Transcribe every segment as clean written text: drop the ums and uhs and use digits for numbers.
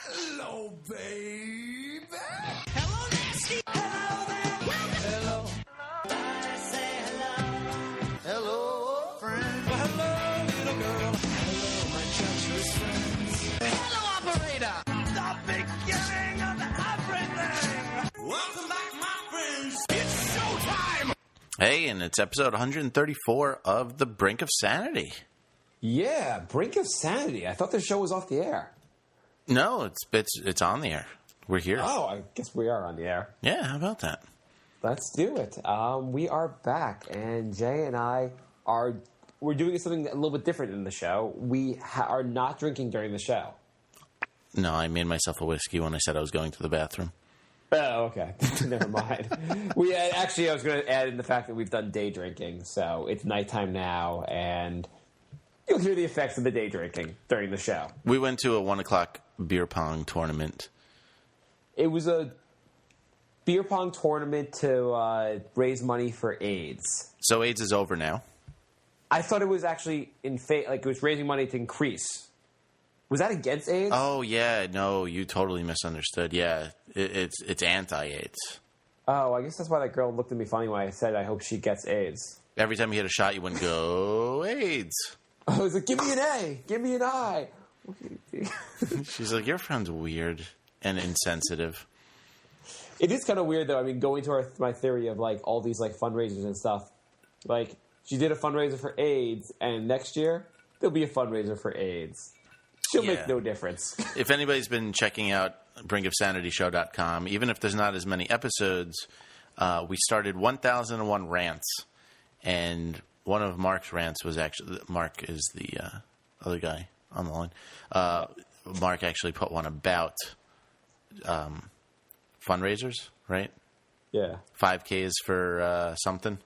Hello, baby. Hello, nasty. Hello there. Hello. I say hello. Hello, friend. Well, hello, little girl. Hello, my treacherous friends. Hello, operator. The beginning of everything. Welcome back, my friends. It's showtime. Hey, and it's episode 134 of The Brink of Sanity. Yeah, Brink of Sanity. I thought the show was off the air. No, it's on the air. We're here. Oh, I guess we are on the air. Yeah, how about that? Let's do it. We are back, and Jay and I we're doing something a little bit different in the show. We are not drinking during the show. No, I made myself a whiskey when I said I was going to the bathroom. Oh, okay. Never mind. I was going to add in the fact that we've done day drinking, so it's nighttime now, and you'll hear the effects of the day drinking during the show. We went to a 1 o'clock beer pong tournament. It was a beer pong tournament to raise money for AIDS. So AIDS is over now? I thought it was actually it was raising money to increase. Was that against AIDS? Oh, yeah. No, you totally misunderstood. Yeah, it's anti-AIDS. Oh, I guess that's why that girl looked at me funny when I said I hope she gets AIDS. Every time you hit a shot, you wouldn't go, AIDS. I was like, give me an A, give me an I. She's like, your friend's weird and insensitive. It is kind of weird, though. I mean, going to my theory of, like, all these, like, fundraisers and stuff. Like, she did a fundraiser for AIDS, and next year, there'll be a fundraiser for AIDS. She'll make no difference. If anybody's been checking out brinkofsanityshow.com, even if there's not as many episodes, we started 1001 Rants, and one of Mark's rants was actually, Mark is the other guy on the line. Mark actually put one about fundraisers, right? Yeah. 5Ks for something.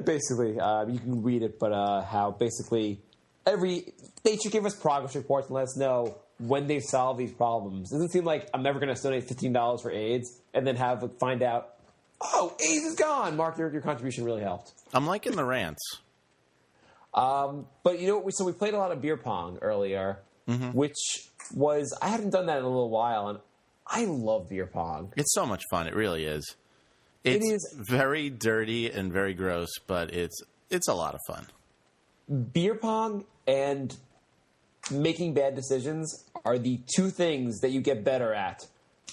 Basically, you can read it, but how basically they should give us progress reports and let us know when they've solved these problems. It doesn't seem like I'm never going to donate $15 for AIDS and then find out, oh, AIDS is gone. Mark, your contribution really helped. I'm liking the rants. But you know, so we played a lot of beer pong earlier, which was, I haven't done that in a little while, and I love beer pong. It's so much fun. It really is. It's very dirty and very gross, but it's a lot of fun. Beer pong and making bad decisions are the two things that you get better at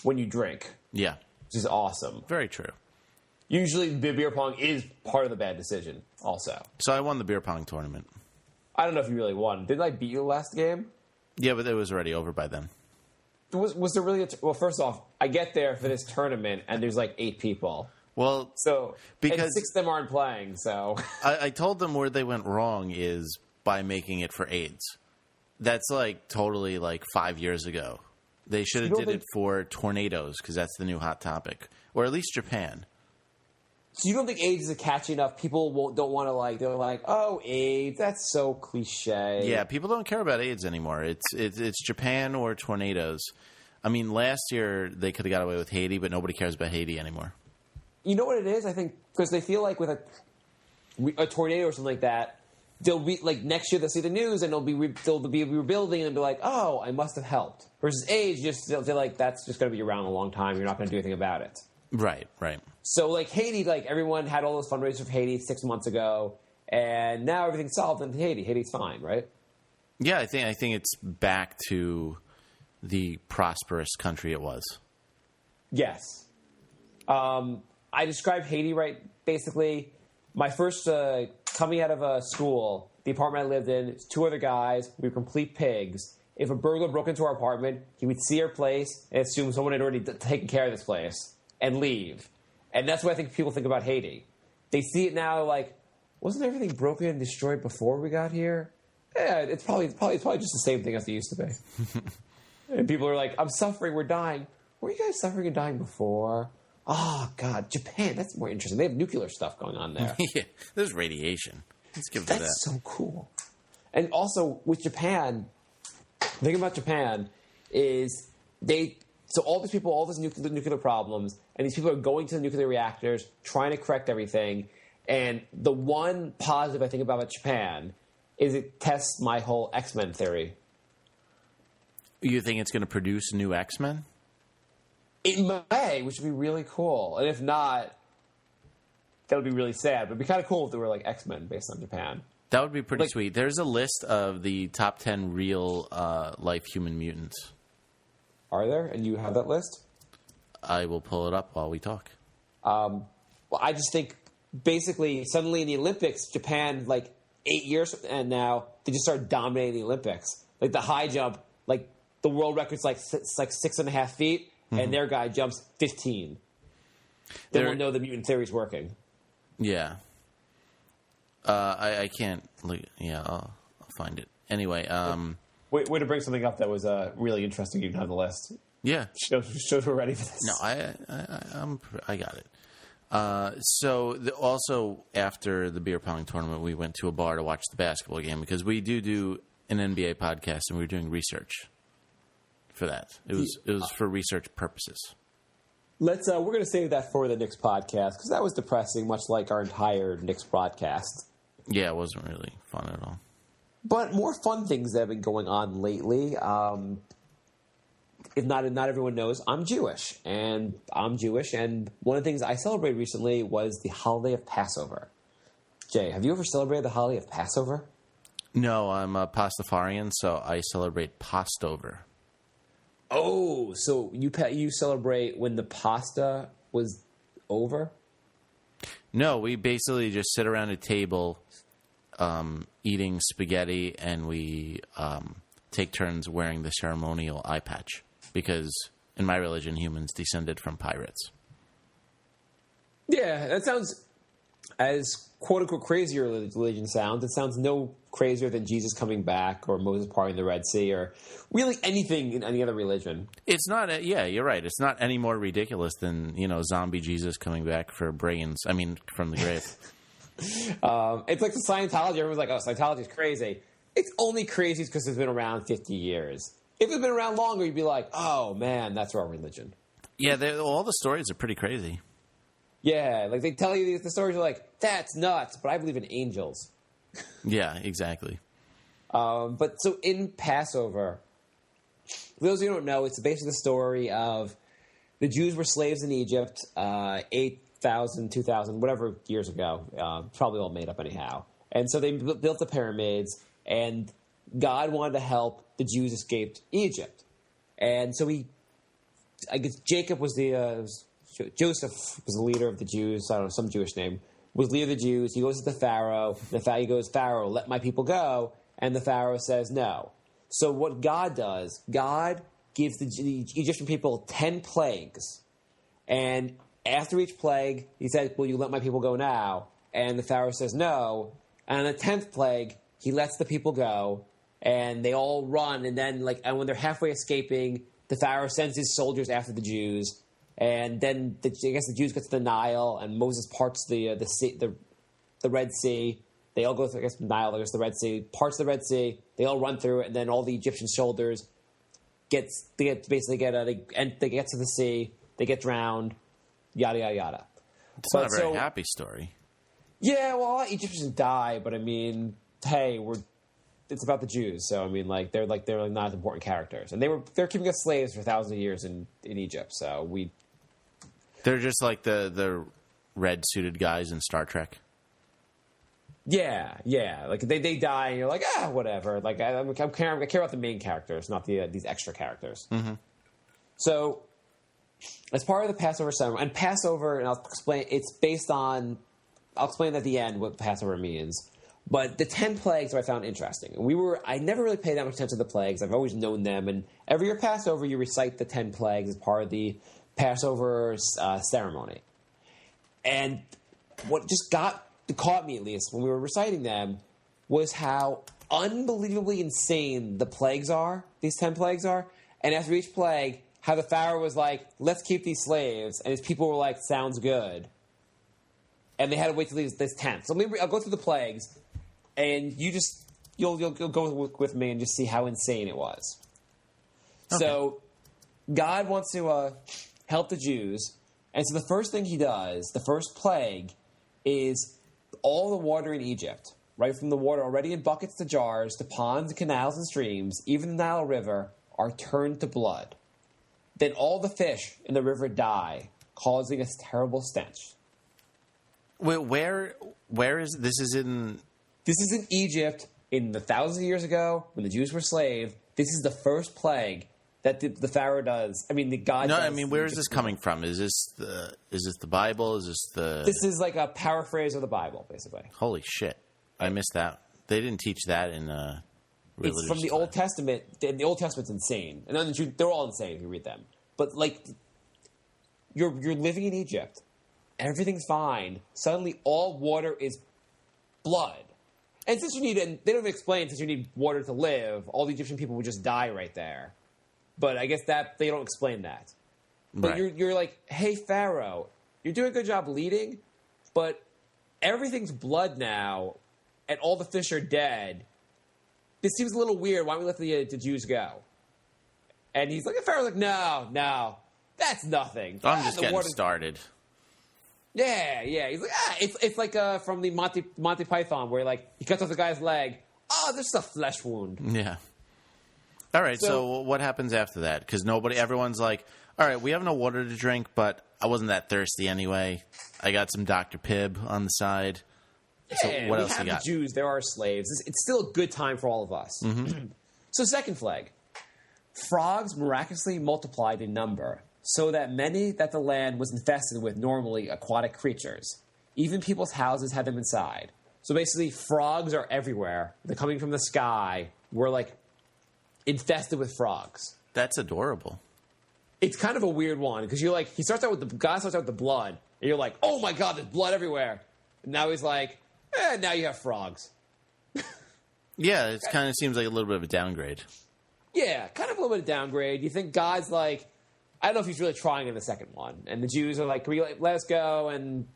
when you drink. Yeah. Which is awesome. Very true. Usually the beer pong is part of the bad decision also. So I won the beer pong tournament. I don't know if you really won. Didn't I beat you last game? Yeah, but it was already over by then. Was there really well, first off, I get there for this tournament and there's like 8 people. Well, and 6 of them aren't playing, so I told them where they went wrong is by making it for AIDS. That's like totally like 5 years ago. They should have did it for tornadoes because that's the new hot topic, or at least Japan. So you don't think AIDS is catchy enough? People don't want to they're like, oh, AIDS, that's so cliche. Yeah, people don't care about AIDS anymore. It's Japan or tornadoes. I mean, last year they could have got away with Haiti, but nobody cares about Haiti anymore. You know what it is? I think because they feel like with a tornado or something like that, they'll be like next year they'll see the news and they'll be rebuilding and be like, oh, I must have helped. Versus AIDS, they'll feel like that's just going to be around a long time. You're not going to do anything about it. Right. So like Haiti, like everyone had all those fundraisers for Haiti 6 months ago, and now everything's solved in Haiti. Haiti's fine, right? Yeah, I think it's back to the prosperous country it was. Yes. I described Haiti right. Basically, my first coming out of school, the apartment I lived in, 2 other guys. We were complete pigs. If a burglar broke into our apartment, he would see our place and assume someone had already taken care of this place and leave. And that's what I think people think about Haiti. They see it now like, wasn't everything broken and destroyed before we got here? Yeah, it's probably just the same thing as it used to be. And people are like, I'm suffering, we're dying. Were you guys suffering and dying before? Oh, God, Japan, that's more interesting. They have nuclear stuff going on there. Yeah, there's radiation. Let's give it that. That's so cool. And also, with Japan, the thing about Japan is so all these people, all these nuclear problems, and these people are going to the nuclear reactors, trying to correct everything. And the one positive I think about Japan is it tests my whole X-Men theory. You think it's going to produce new X-Men? It may, which would be really cool. And if not, that would be really sad. But it'd be kind of cool if they were like X-Men based on Japan. That would be pretty sweet. There's a list of the top 10 real life human mutants. Are there? And you have that list? I will pull it up while we talk. Well, I just think basically suddenly in the Olympics, Japan, 8 years and now, they just started dominating the Olympics. Like the high jump, the world record's 6.5 feet, and their guy jumps 15. Then we'll know the mutant theory's working. Yeah. I can't look. Yeah, I'll find it. Anyway. Way to bring something up that was really interesting you didn't have on the list. Yeah. Shows we're ready for this. No, I got it. Also, after the beer pong tournament, we went to a bar to watch the basketball game because we do an NBA podcast, and we were doing research for that. It was for research purposes. We're going to save that for the Knicks podcast because that was depressing, much like our entire Knicks broadcast. Yeah, it wasn't really fun at all. But more fun things that have been going on lately. If not everyone knows, I'm Jewish. And one of the things I celebrated recently was the holiday of Passover. Jay, have you ever celebrated the holiday of Passover? No, I'm a Pastafarian, so I celebrate Pastover. Oh, so you celebrate when the pasta was over? No, we basically just sit around a table eating spaghetti, and we take turns wearing the ceremonial eye patch because in my religion, humans descended from pirates. Yeah, that sounds, as quote-unquote crazy your religion sounds, it sounds no crazier than Jesus coming back or Moses parting the Red Sea or really anything in any other religion. It's not, you're right. It's not any more ridiculous than, zombie Jesus coming back for brains, from the grave. It's like the Scientology. Everyone's like, oh, Scientology is crazy. It's only crazy because it's been around 50 years. If it's been around longer, you'd be like, oh, man, that's our religion. Yeah, all the stories are pretty crazy. Yeah, they tell you the stories, you're like, that's nuts, but I believe in angels. Yeah, exactly. But so in Passover, for those of you who don't know, it's basically the story of the Jews were slaves in Egypt 8,000, 2,000, whatever years ago. Probably all made up anyhow. And so they built the pyramids, and God wanted to help the Jews escape Egypt. And so Joseph was the leader of the Jews. I don't know, some Jewish name. Was leader of the Jews. He goes to the Pharaoh. He goes, Pharaoh, let my people go. And the Pharaoh says no. So what God does, God gives the Egyptian people 10 plagues. And after each plague, he says, will you let my people go now? And the Pharaoh says no. And on the 10th plague, he lets the people go. And they all run. And then, and when they're halfway escaping, the Pharaoh sends his soldiers after the Jews. And then the Jews get to the Nile, and Moses parts the Red Sea. They all go through the Nile, the Red Sea, parts the Red Sea. They all run through it, and then all the Egyptian soldiers they get to the sea. They get drowned. Yada yada yada. It's not a very happy story. Yeah, well, a lot of Egyptians die, but hey, it's about the Jews, so they're not as important characters, and they're keeping us slaves for thousands of years in Egypt. So they're just like the red suited guys in Star Trek. Yeah. They die, and you're like, whatever. I care about the main characters, not these extra characters. Mm-hmm. So, as part of the Passover ceremony, and Passover, and I'll explain. It's based on. I'll explain at the end what Passover means. But the 10 plagues I found interesting. I never really paid that much attention to the plagues. I've always known them. And every year Passover, you recite the 10 plagues as part of the Passover ceremony. And what just caught me, at least, when we were reciting them, was how unbelievably insane the plagues are, these 10 plagues are. And after each plague, how the Pharaoh was like, let's keep these slaves. And his people were like, sounds good. And they had to wait till this 10th. So maybe I'll go through the plagues. And you'll go with me and just see how insane it was. Okay. So God wants to help the Jews. And so the first thing he does, the first plague, is all the water in Egypt, right from the water already in buckets to jars to ponds and canals and streams, even the Nile River, are turned to blood. Then all the fish in the river die, causing a terrible stench. Wait, where is this? Is in This is in Egypt in the thousands of years ago when the Jews were slaves. This is the first plague that the Pharaoh does. I mean, the God. no. does I mean, where is this coming from? Is this the Bible? Is this the? This is like a paraphrase of the Bible, basically. Holy shit! I missed that. They didn't teach that in religious. It's from the Old Testament. The Old Testament's insane, and then they're all insane if you read them. But like, you're living in Egypt, everything's fine. Suddenly, all water is blood. And since you need, and they don't even explain, since you need water to live, all the Egyptian people would just die right there. But I guess that they don't explain that. But Right. you're like, hey, Pharaoh, you're doing a good job leading, but everything's blood now, and all the fish are dead. This seems a little weird. Why don't we let the Jews go? And he's like, Pharaoh's like, no, that's nothing. I'm just the getting water- started. Yeah. He's like, it's like from the Monty Python where like he cuts off the guy's leg. Oh, there's a flesh wound. Yeah. All right. So, So- what happens after that? Because everyone's like, all right, we have no water to drink, but I wasn't that thirsty anyway. I got some Dr. Pibb on the side. So Yeah, what we else have you got? the Jews. There are slaves. It's still a good time for all of us. So second plague. Frogs miraculously multiplied in number, so that many that the land was infested with normally aquatic creatures. Even people's houses had them inside. So basically, frogs are everywhere. They're coming from the sky. We're like infested with frogs. That's adorable. It's kind of a weird one because you're like, the guy starts out with the blood, and you're like, oh my god, there's blood everywhere. And now he's like, now you have frogs. Yeah, it kind of seems like a little bit of a downgrade. Yeah, kind of a little bit of downgrade. You think God's like, I don't know if he's really trying in the second one. And the Jews are like, can we let us go? And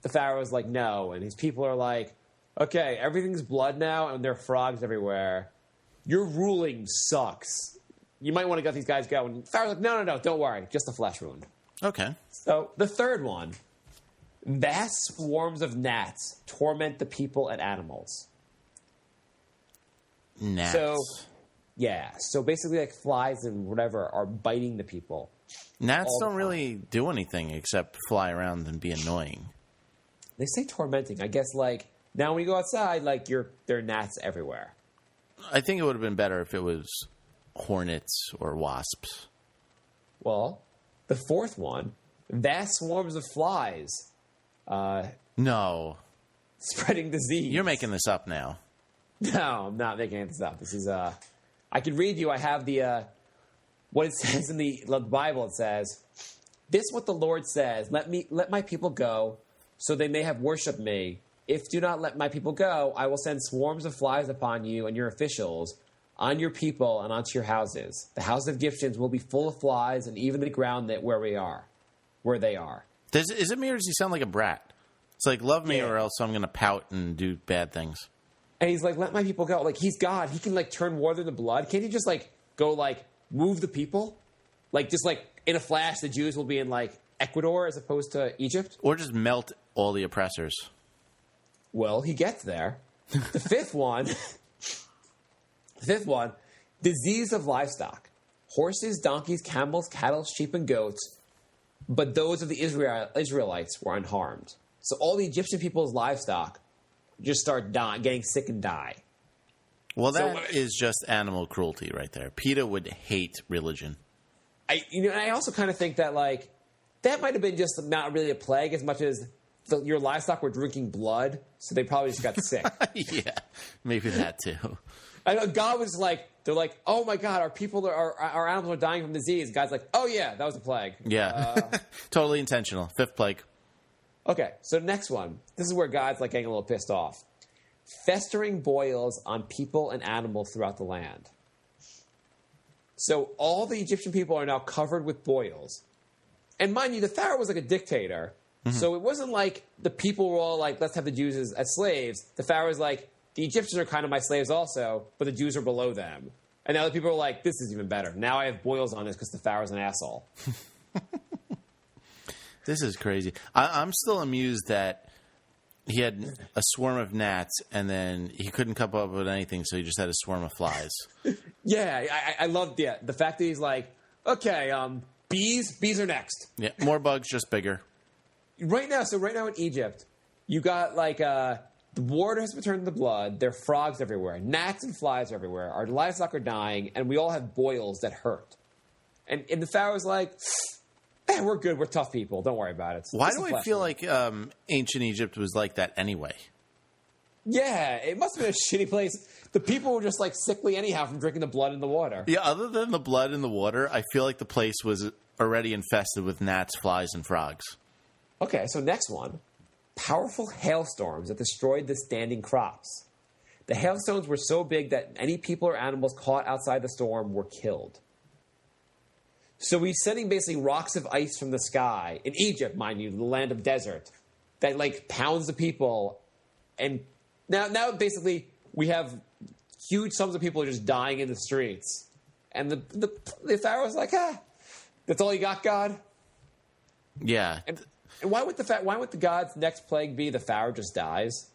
the Pharaoh's like, no. And his people are like, okay, everything's blood now, and there are frogs everywhere. Your ruling sucks. You might want to let these guys go. And Pharaoh's like, no, don't worry. Just a flesh wound. Okay. So the third one, vast swarms of gnats torment the people and animals. Gnats. So basically like flies and whatever are biting the people. Gnats all the don't time. really do anything except fly around and be annoying. They say tormenting. I guess like now when you go outside, like there are gnats everywhere. I think it would have been better if it was hornets or wasps. Well, the fourth one, vast swarms of flies No. spreading disease. You're making this up now. No, I'm not making this up. This is I can read you. I have the what it says in the Bible. It says, "This is what the Lord says: let my people go, so they may have worshipped me. If do not let my people go, I will send swarms of flies upon you and your officials, on your people and onto your houses. The houses of Egyptians will be full of flies, and even the ground where they are." Is it me or does he sound like a brat? It's like, love me Yeah. or else I'm going to pout and do bad things. And he's like, let my people go. Like, he's God. He can, like, turn water into blood. Can't he just, like, go, like, move the people? Like, just, like, in a flash, the Jews will be in, like, Ecuador as opposed to Egypt? Or just melt all the oppressors. Well, he gets there. The fifth one, disease of livestock. Horses, donkeys, camels, cattle, sheep, and goats. But those of the Israelites were unharmed. So all the Egyptian people's livestock just start getting sick and die. Well, So- that is just animal cruelty right there. PETA would hate religion. I also kind of think that, like, that might have been just not really a plague as much as your livestock were drinking blood, so they probably just got sick. Yeah, maybe that too. I know God was like, they're like, oh my God, our animals are dying from disease. God's like, oh yeah, that was a plague. Yeah, totally intentional. Fifth plague. Okay, so next one. This is where God's like getting a little pissed off. Festering boils on people and animals throughout the land. So all the Egyptian people are now covered with boils. And mind you, the Pharaoh was like a dictator. So it wasn't like the people were all like, let's have the Jews as slaves. The Pharaoh's like, the Egyptians are kind of my slaves also, but the Jews are below them. And now the people are like, this is even better. Now I have boils on this because the Pharaoh's an asshole. This is crazy. I'm still amused that He had a swarm of gnats, and then he couldn't come up with anything, so he just had a swarm of flies. Yeah, I love the fact that he's like, okay, bees are next. Yeah, more bugs, just bigger. Right now in Egypt, you got like the water has been turned to blood. There are frogs everywhere, gnats and flies everywhere. Our livestock are dying, and we all have boils that hurt. And the Pharaoh's like, we're good. We're tough people. Don't worry about it. Why do I feel like ancient Egypt was like that anyway? Yeah, it must have been a shitty place. The people were just like sickly anyhow from drinking the blood in the water. Yeah, other than the blood in the water, I feel like the place was already infested with gnats, flies, and frogs. Okay, so next one. Powerful hailstorms that destroyed the standing crops. The hailstones were so big that any people or animals caught outside the storm were killed. So we're sending basically rocks of ice from the sky, in Egypt, mind you, the land of desert, that like pounds the people. And now basically we have huge sums of people just dying in the streets. And the Pharaoh's like, that's all you got, God? Yeah. And why would the God's next plague be the Pharaoh just dies?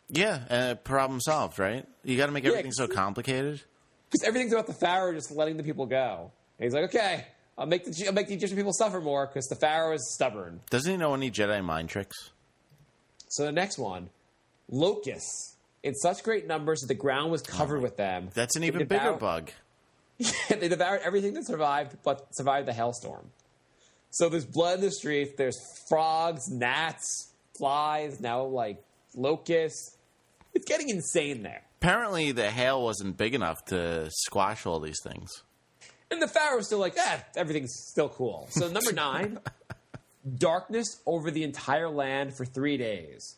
Yeah, problem solved, right? You got to make everything so complicated. Because everything's about the Pharaoh just letting the people go. And he's like, okay, I'll make the Egyptian people suffer more because the Pharaoh is stubborn. Doesn't he know any Jedi mind tricks? So the next one, locusts. In such great numbers that the ground was covered with them. That's an even bigger bug. They devoured everything that survived, but survived the hailstorm. So there's blood in the streets. There's frogs, gnats, flies, now like locusts. It's getting insane there. Apparently, the hail wasn't big enough to squash all these things. And the Pharaoh's still like, everything's still cool. So number 9, darkness over the entire land for 3 days.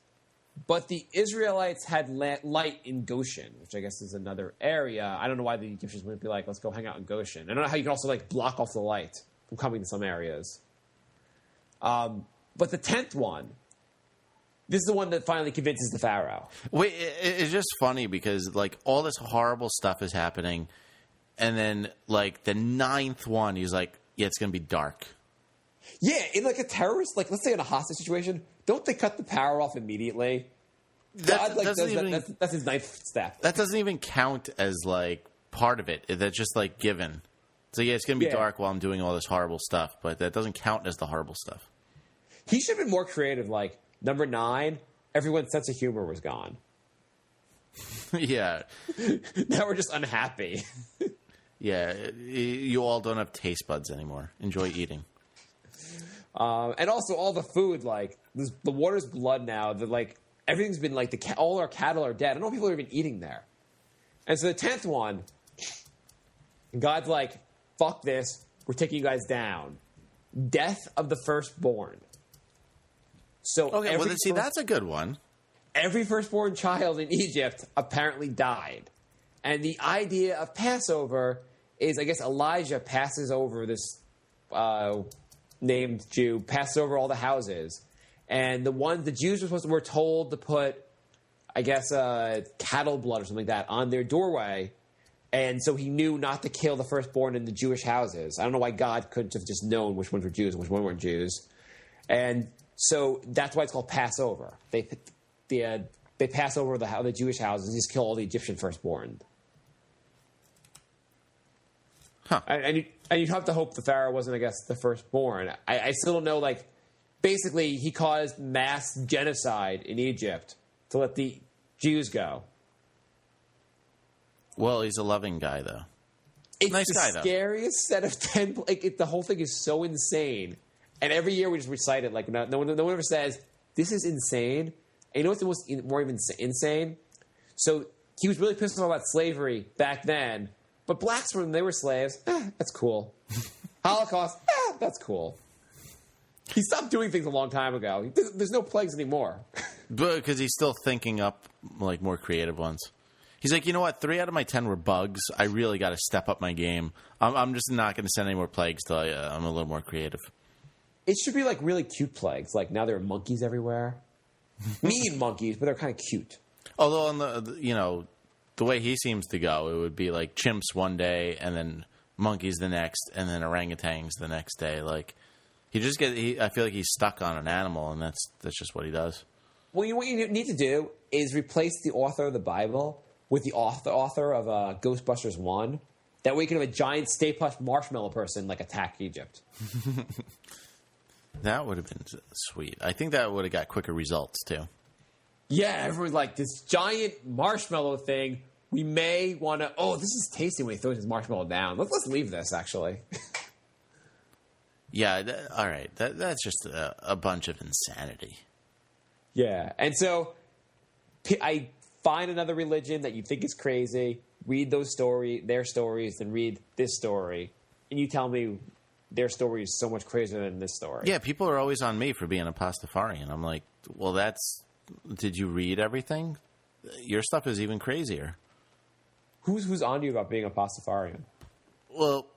But the Israelites had light in Goshen, which I guess is another area. I don't know why the Egyptians wouldn't be like, let's go hang out in Goshen. I don't know how you can also like block off the light from coming to some areas. But the 10th one, this is the one that finally convinces the Pharaoh. Wait, it's just funny because like all this horrible stuff is happening, and then like the 9th one, he's like, yeah, it's gonna be dark. Yeah, in like a terrorist, like let's say in a hostage situation, don't they cut the power off immediately? God, like, that's his 9th step. That doesn't even count as like part of it. That's just like given. So yeah, it's gonna be dark while I'm doing all this horrible stuff, but that doesn't count as the horrible stuff. He should have been more creative. Like number 9, everyone's sense of humor was gone. Yeah. Now we're just unhappy. Yeah, you all don't have taste buds anymore. Enjoy eating. And also all the food, like the water's blood now. That like everything's been like all our cattle are dead. I don't know if people are even eating there. And so the 10th one, God's like, fuck this. We're taking you guys down. Death of the firstborn. So okay, well, see, that's a good one. Every firstborn child in Egypt apparently died. And the idea of Passover is, I guess, Elijah passes over this named Jew, passes over all the houses. And the Jews were told to put, I guess, cattle blood or something like that on their doorway. And so he knew not to kill the firstborn in the Jewish houses. I don't know why God couldn't have just known which ones were Jews and which ones weren't Jews. And so that's why it's called Passover. They pass over the Jewish houses and just kill all the Egyptian firstborn. Huh. And you'd have to hope the Pharaoh wasn't, I guess, the firstborn. I still don't know, like, basically he caused mass genocide in Egypt to let the Jews go. Well, he's a loving guy, though. It's nice guy, though. The scariest set of 10... Like, the whole thing is so insane. And every year we just recite it. Like, no one ever says, this is insane. And you know what's more even insane? So he was really pissed off about slavery back then. But blacks, when they were slaves, that's cool. Holocaust, that's cool. He stopped doing things a long time ago. There's no plagues anymore. But because he's still thinking up like more creative ones. He's like, you know what? 3 out of my 10 were bugs. I really got to step up my game. I'm just not going to send any more plagues till I'm a little more creative. It should be like really cute plagues. Like now there are monkeys everywhere. Mean monkeys, but they're kind of cute. Although on the way he seems to go, it would be like chimps one day and then monkeys the next and then orangutans the next day. Like I feel like he's stuck on an animal, and that's just what he does. Well, what you need to do is replace the author of the Bible with the author of Ghostbusters 1. That way you can have a giant Stay Puft Marshmallow person attack Egypt. That would have been sweet. I think that would have got quicker results, too. Yeah, everyone's like, this giant marshmallow thing, we may want to... Oh, this is tasty when he throws his marshmallow down. Let's leave this, actually. Yeah, all right. That's just a bunch of insanity. Yeah, and so I find another religion that you think is crazy, read their stories, then read this story, and you tell me their story is so much crazier than this story. Yeah, people are always on me for being a Pastafarian. I'm like, well, did you read everything? Your stuff is even crazier. Who's on you about being a Pastafarian? Well,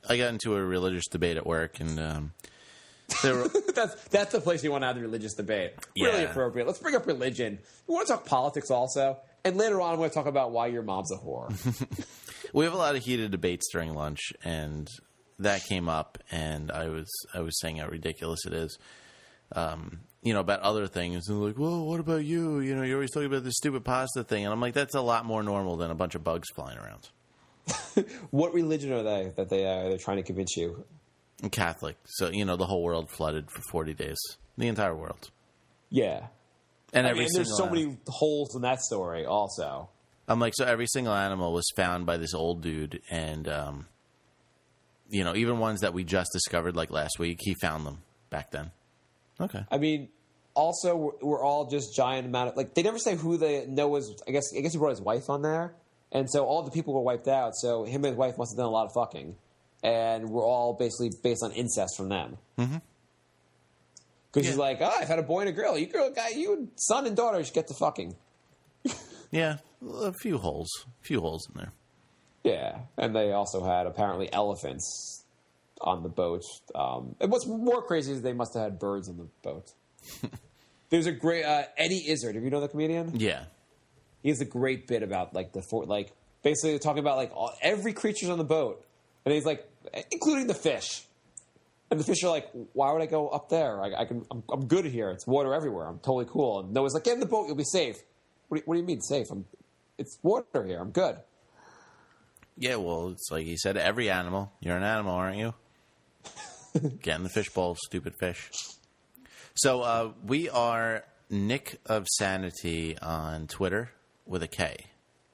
I got into a religious debate at work, and there were... that's the place you want to have the religious debate. Yeah. Really appropriate. Let's bring up religion. We want to talk politics also, and later on I'm going to talk about why your mom's a whore. We have a lot of heated debates during lunch, and that came up, and I was saying how ridiculous it is, about other things. And like, well, what about you? You're always talking about this stupid pasta thing, and I'm like, that's a lot more normal than a bunch of bugs flying around. What religion are they that they're trying to convince you? Catholic. So the whole world flooded for 40 days, the entire world. Yeah, and there's so many holes in that story. Also, I'm like, so every single animal was found by this old dude, and even ones that we just discovered like last week, he found them back then. Okay. I mean, also we're all just giant amount of they never say who they know was. I guess he brought his wife on there, and so all the people were wiped out. So him and his wife must have done a lot of fucking, and we're all basically based on incest from them. Mm-hmm. Because she's like, I've had a boy and a girl. You son and daughter should get to fucking. Yeah, a few holes in there. Yeah, and they also had apparently elephants on the boat. And what's more crazy is they must have had birds on the boat. There's a great Eddie Izzard. Have you know the comedian? Yeah, he has a great bit about basically talking about every creature's on the boat, and he's like, including the fish. And the fish are like, why would I go up there? I'm good here. It's water everywhere. I'm totally cool. And Noah's like, get in the boat. You'll be safe. What do you mean safe? It's water here. I'm good. Yeah, well, it's like he said, every animal. You're an animal, aren't you? Get in the fishbowl, stupid fish. So we are Nick of Sanity on Twitter with a K.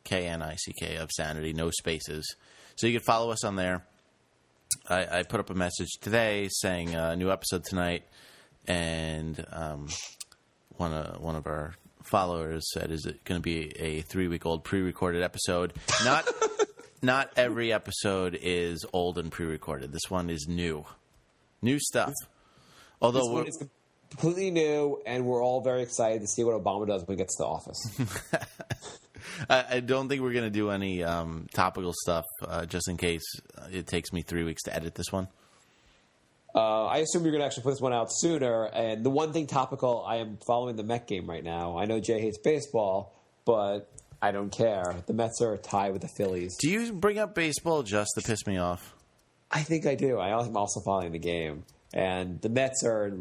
K-N-I-C-K of Sanity, no spaces. So you can follow us on there. I put up a message today saying a new episode tonight, and one of our followers said, "Is it going to be a 3-week-old pre-recorded episode?" Not every episode is old and pre-recorded. This one is new stuff. Although this one is completely new, and we're all very excited to see what Obama does when he gets to office. I don't think we're going to do any topical stuff, just in case it takes me 3 weeks to edit this one. I assume you're going to actually put this one out sooner. And the one thing topical, I am following the Met game right now. I know Jay hates baseball, but I don't care. The Mets are tied with the Phillies. Do you bring up baseball just to piss me off? I think I do. I'm also following the game. And the Mets are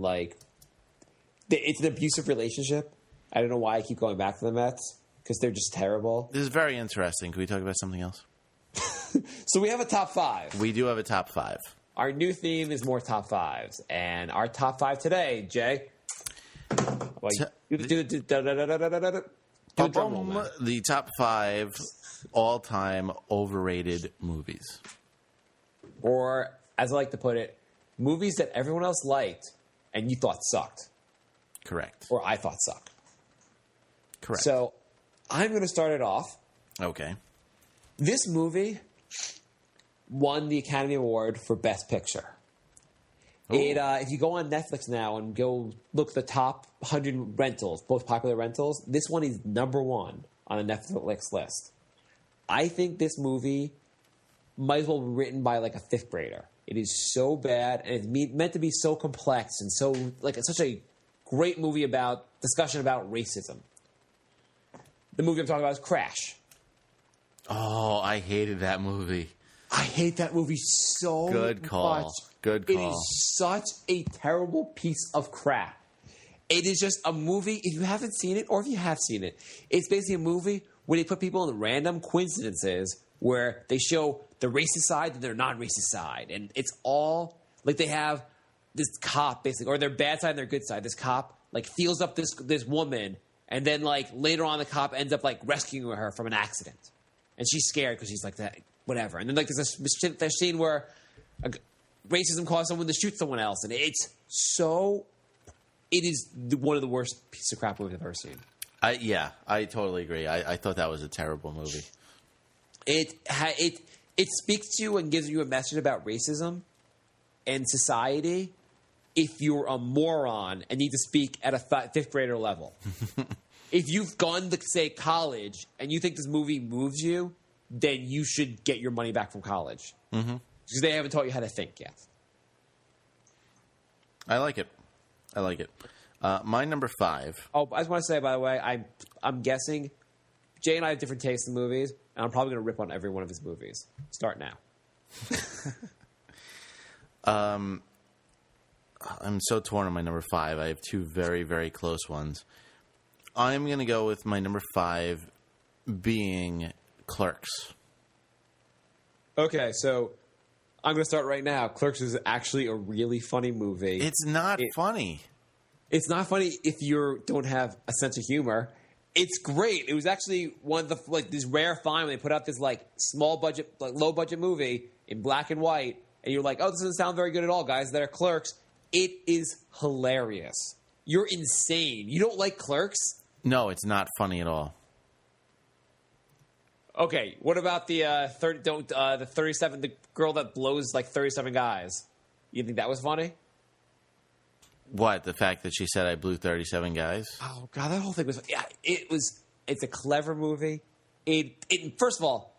it's an abusive relationship. I don't know why I keep going back to the Mets. Because they're just terrible. This is very interesting. Can we talk about something else? So we have a top 5. We do have a top 5. Our new theme is more top 5s. And our top 5 today, Jay. The top 5 all-time overrated movies. Or, as I like to put it, movies that everyone else liked and you thought sucked. Correct. Or I thought sucked. Correct. So I'm going to start it off. Okay. This movie won the Academy Award for Best Picture. If you go on Netflix now and go look at the top 100 rentals, most popular rentals, this one is number 1 on the Netflix list. I think this movie might as well be written by a 5th grader. It is so bad, and it's meant to be so complex and so it's such a great movie discussion about racism. The movie I'm talking about is Crash. Oh, I hated that movie. I hate that movie so Good call. much. Good It call. is such a terrible piece of crap. It is just a movie. If you haven't seen it, or if you have seen it, it's basically a movie where they put people in random coincidences where they show the racist side and their non-racist side. And it's all like they have this cop, basically, or their bad side and their good side. This cop, like, feels up this woman, and then, like, later on the cop ends up, like, rescuing her from an accident. And she's scared because she's like, that, whatever. And then, like, there's a scene where racism caused someone to shoot someone else. And it's so... It is one of the worst pieces of crap movies I've ever seen. Yeah, I totally agree. I thought that was a terrible movie. It speaks to you and gives you a message about racism and society if you're a moron and need to speak at a fifth grader level. If you've gone to, say, college and you think this movie moves you, then you should get your money back from college. Mm-hmm. Because they haven't taught you how to think yet. I like it. My number 5. Oh, I just want to say, by the way, I'm guessing Jay and I have different tastes in movies, and I'm probably going to rip on every one of his movies. Start now. I'm so torn on my number 5. I have 2 very, very close ones. I'm going to go with my number 5 being Clerks. Okay, so I'm going to start right now. Clerks is actually a really funny movie. It's not funny. It's not funny if you don't have a sense of humor. It's great. It was actually one of the this rare find when they put out this small budget, low budget movie in black and white, and you're like, oh, this doesn't sound very good at all, guys. That are Clerks. It is hilarious. You're insane. You don't like Clerks? No, it's not funny at all. Okay, what about the 37, the girl that blows 37 guys? You think that was funny? What, the fact that she said I blew 37 guys? Oh god, that whole thing was it's a clever movie. It first of all,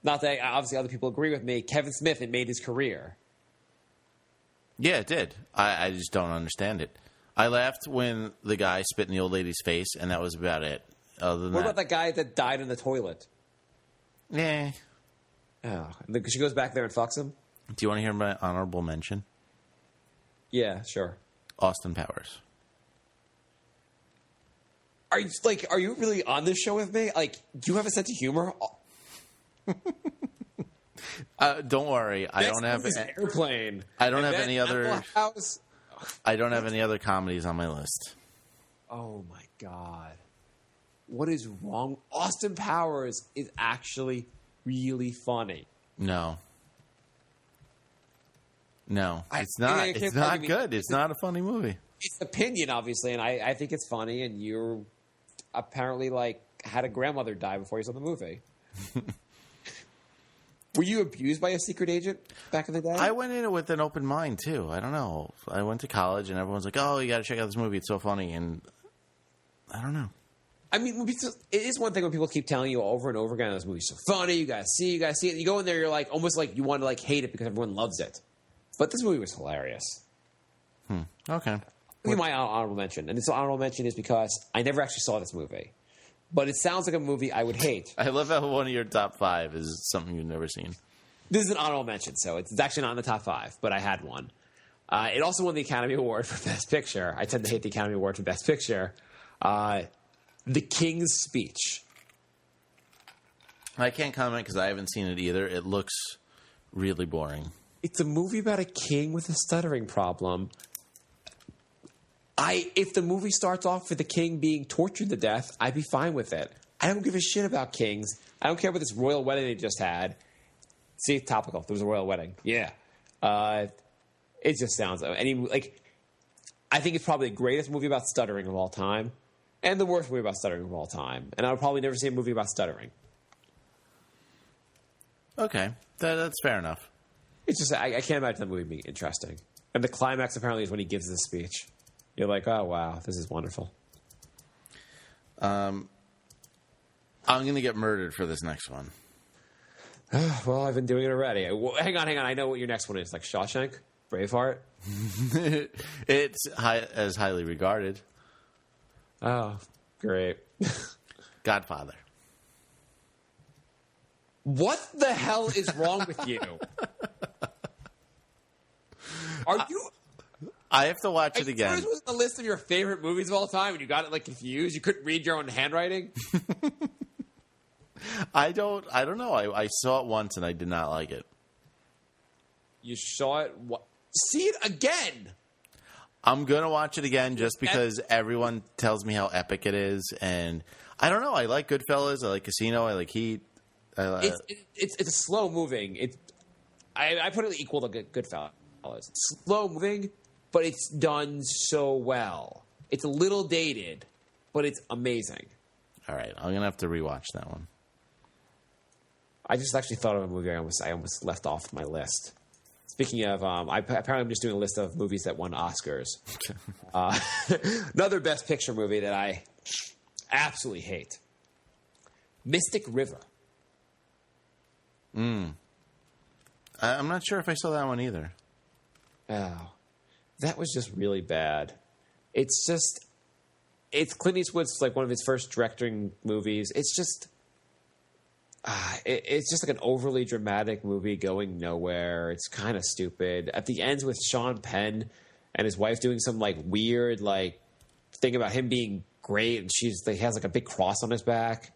not that obviously other people agree with me, Kevin Smith, it made his career. Yeah, it did. I just don't understand it. I laughed when the guy spit in the old lady's face, and that was about it. Other than what about that guy that died in the toilet? Yeah. Oh, she goes back there and fucks him? Do you want to hear my honorable mention? Yeah, sure. Austin Powers. Are you really on this show with me? Do you have a sense of humor? Don't worry, I don't have Airplane. I don't have any other. House. I don't have any other comedies on my list. Oh my god, what is wrong? Austin Powers is actually really funny. No, it's not. It's not good. It's not a funny movie. It's opinion, obviously, and I think it's funny. And you apparently had a grandmother die before you saw the movie. Were you abused by a secret agent back in the day? I went in it with an open mind too. I don't know. I went to college and everyone's like, "Oh, you got to check out this movie. It's so funny." And I don't know. I mean, it is one thing when people keep telling you over and over again, "This movie's so funny. You got to see it." You go in there, you're almost you want to hate it because everyone loves it. But this movie was hilarious. Okay. Give me my honorable mention, and this honorable mention is because I never actually saw this movie, but it sounds like a movie I would hate. I love how one of your top 5 is something you've never seen. This is an honorable mention, so it's actually not in the top 5, but I had one. It also won the Academy Award for Best Picture. I tend to hate the Academy Award for Best Picture. The King's Speech. I can't comment because I haven't seen it either. It looks really boring. It's a movie about a king with a stuttering problem. If the movie starts off with the king being tortured to death, I'd be fine with it. I don't give a shit about kings. I don't care about this royal wedding they just had. See, topical. There was a royal wedding. Yeah. It just sounds... I think it's probably the greatest movie about stuttering of all time and the worst movie about stuttering of all time. And I would probably never see a movie about stuttering. Okay. That's fair enough. It's just... I can't imagine that movie being interesting. And the climax apparently is when he gives this speech. You're like, oh, wow, this is wonderful. I'm going to get murdered for this next one. Well, I've been doing it already. Hang on. I know what your next one is. Shawshank? Braveheart? It's as highly regarded. Oh, great. Godfather. What the hell is wrong with you? Are you? I have to watch it again. Yours was the list of your favorite movies of all time, and you got it like confused. You couldn't read your own handwriting. I don't know. I saw it once and I did not like it. You saw it. See it again. I'm gonna watch it again just because everyone tells me how epic it is, and I don't know. I like Goodfellas. I like Casino. I like Heat. It's a slow moving. I put it equal to Goodfellas. Slow moving, but it's done so well. It's a little dated, but it's amazing. All right, I'm gonna have to rewatch that one. I just actually thought of a movie I almost left off my list. Speaking of, apparently I'm just doing a list of movies that won Oscars. Another Best Picture movie that I absolutely hate. Mystic River. I'm not sure if I saw that one either. Oh, that was just really bad. It's Clint Eastwood's like one of his first directing movies. It's just like an overly dramatic movie going nowhere. It's kind of stupid. At the ends with Sean Penn and his wife doing some like weird like thing about him being great, and he has like a big cross on his back.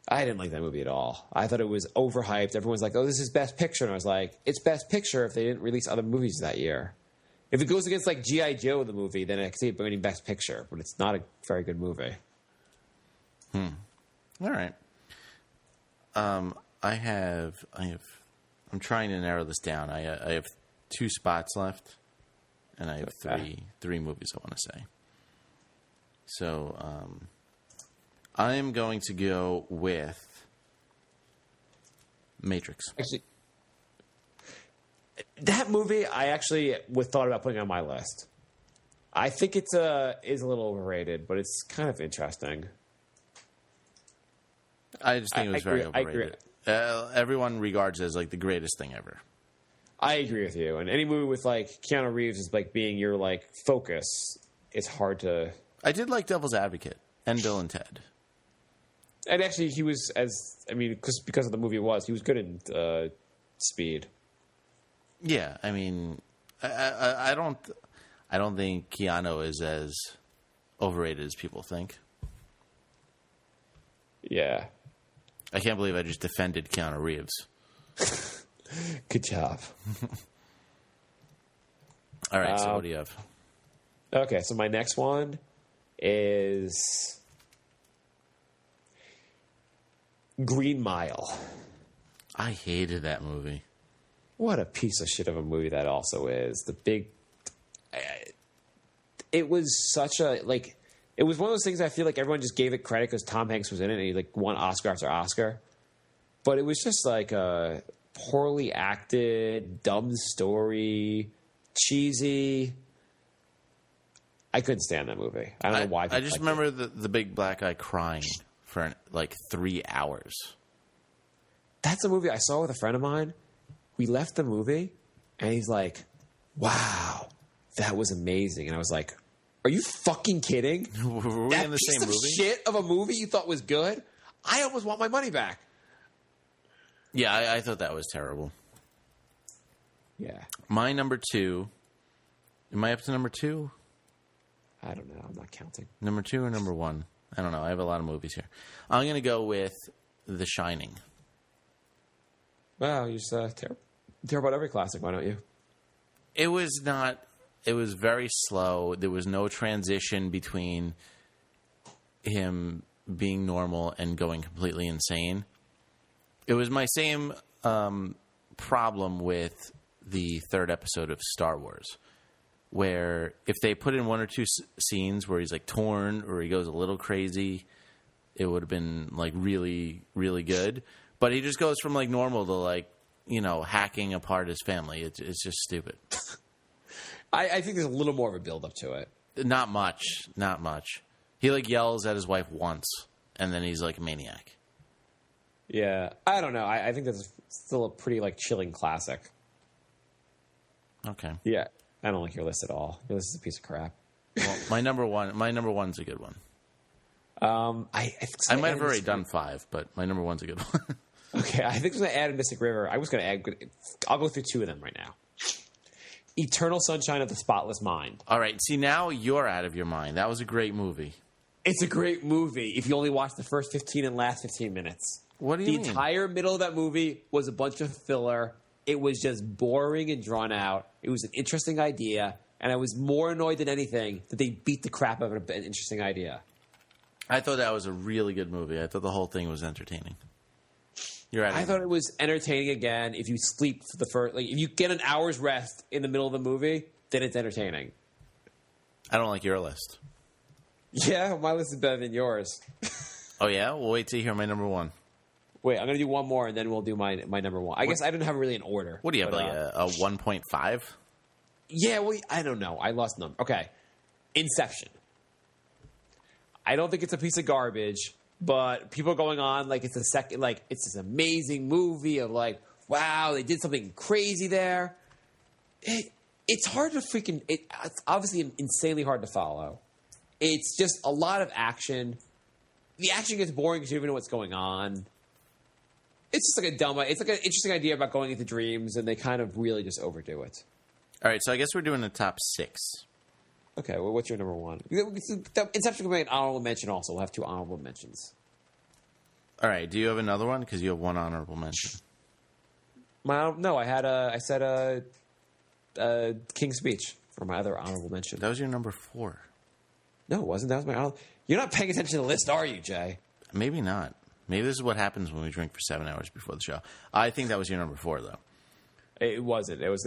I didn't like that movie at all. I thought it was overhyped. Everyone's like, "Oh, this is Best Picture," and I was like, "It's Best Picture if they didn't release other movies that year. If it goes against like G.I. Joe, the movie, then I can see it winning Best Picture, but it's not a very good movie." All right. I'm trying to narrow this down. I have 2 spots left, and I have three movies I want to say. So, I am going to go with Matrix. Actually, that movie I actually thought about putting on my list. I think it is a little overrated, but it's kind of interesting. I just think it was very overrated. Everyone regards it as like the greatest thing ever. I agree with you. And any movie with like Keanu Reeves is like being your like focus, it's hard to. I did like Devil's Advocate and Bill and Ted. And actually, he was because of the movie he was good in Speed. Yeah, I mean, I don't think Keanu is as overrated as people think. Yeah. I can't believe I just defended Keanu Reeves. Good job. All right, so what do you have? Okay, so my next one is Green Mile. I hated that movie. What a piece of shit of a movie that also is. It was such a, like... It was one of those things I feel like everyone just gave it credit because Tom Hanks was in it and he like won Oscar after Oscar. But it was just like a poorly acted, dumb story, cheesy. I couldn't stand that movie. I don't know why. I just remember the big black guy crying for like 3 hours. That's a movie I saw with a friend of mine. We left the movie and he's like, "Wow, that was amazing." And I was like, "Are you fucking kidding? Were we in the same movie? Shit of a movie you thought was good? I almost want my money back." Yeah, I thought that was terrible. Yeah. My number 2. Am I up to number 2? I don't know. I'm not counting. Number 2 or number 1? I don't know. I have a lot of movies here. I'm going to go with The Shining. Wow, you just tear about every classic. Why don't you? It was not... It was very slow. There was no transition between him being normal and going completely insane. It was my same problem with the 3rd episode of Star Wars, where if they put in 1 or 2 scenes where he's like torn or he goes a little crazy, it would have been like really, really good. But he just goes from like normal to like, hacking apart his family. It's just stupid. I think there's a little more of a build-up to it. Not much. He like yells at his wife once, and then he's like a maniac. Yeah, I don't know. I think that's still a pretty like chilling classic. Okay. Yeah, I don't like your list at all. Your list is a piece of crap. Well, my number one's a good one. I might have already done 5, but my number 1's a good one. Okay, I think I'm going to add a Mystic River. I'll go through two of them right now. Eternal Sunshine of the Spotless Mind. All right. See, now you're out of your mind. That was a great movie. It's a great movie if you only watch the first 15 and last 15 minutes. What do you mean? The entire middle of that movie was a bunch of filler. It was just boring and drawn out. It was an interesting idea, and I was more annoyed than anything that they beat the crap out of an interesting idea. I thought that was a really good movie. I thought the whole thing was entertaining. You're right. I thought it was entertaining again. If you sleep for the first, if you get an hour's rest in the middle of the movie, then it's entertaining. I don't like your list. Yeah, my list is better than yours. Oh, yeah? We'll wait till you hear my number one. Wait, I'm going to do one more, and then we'll do my number one. I guess I didn't have really an order. What do you have, a 1.5? Yeah, I don't know. I lost number. Okay. Inception. I don't think it's a piece of garbage, but people are going on like it's it's this amazing movie of wow, they did something crazy there. It's hard to it's obviously insanely hard to follow. It's just a lot of action. The action gets boring because you don't even know what's going on. It's just it's like an interesting idea about going into dreams, and they kind of really just overdo it. All right, so I guess we're doing the top 6. Okay, well, what's your number one? Inception can be an honorable mention also. We'll have 2 honorable mentions. All right, do you have another one? Because you have 1 honorable mention. No, I said King's Speech for my other honorable mention. That was your number 4. No, it wasn't. That was my honorable. You're not paying attention to the list, are you, Jay? Maybe not. Maybe this is what happens when we drink for 7 hours before the show. I think that was your number 4, though. It wasn't. That was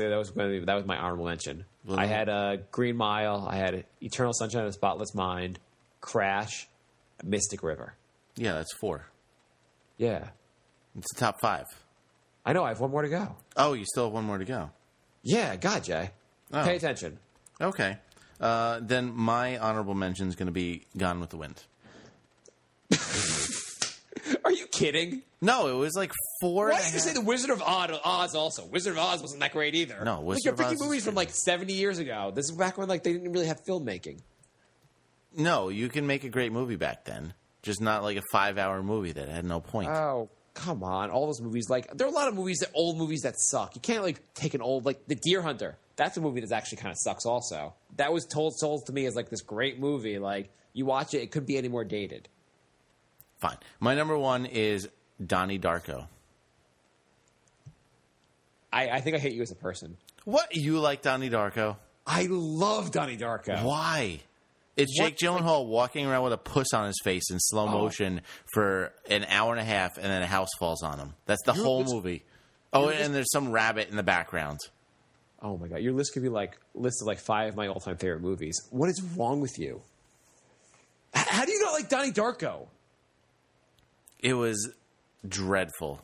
my honorable mention. Well, I had Green Mile. I had Eternal Sunshine of the Spotless Mind, Crash, Mystic River. Yeah, that's 4. Yeah. It's the top 5. I know. I have 1 more to go. Oh, you still have 1 more to go. Yeah, God, Jay. Oh. Pay attention. Okay. Then my honorable mention is going to be Gone with the Wind. Are you kidding? No, it was like 4. Why did you say The Wizard of Oz also? Wizard of Oz wasn't that great either. No, Wizard you're of Oz picking movies from 70 years ago. This is back when they didn't really have filmmaking. No, you can make a great movie back then. Just not like a 5-hour movie that had no point. Oh, come on. All those movies, there are a lot of old movies that suck. You can't take an old, The Deer Hunter. That's a movie that actually kind of sucks also. That was sold to me as this great movie. You watch it, it couldn't be any more dated. Fine. My number 1 is Donnie Darko. I think I hate you as a person. What? You like Donnie Darko? I love Donnie Darko. Why? It's Jake Gyllenhaal walking around with a puss on his face in slow motion for an hour and a half, and then a house falls on him. That's the whole movie. Oh, and there's some rabbit in the background. Oh, my God. Your list could be list of 5 of my all-time favorite movies. What is wrong with you? How do you not like Donnie Darko? It was dreadful.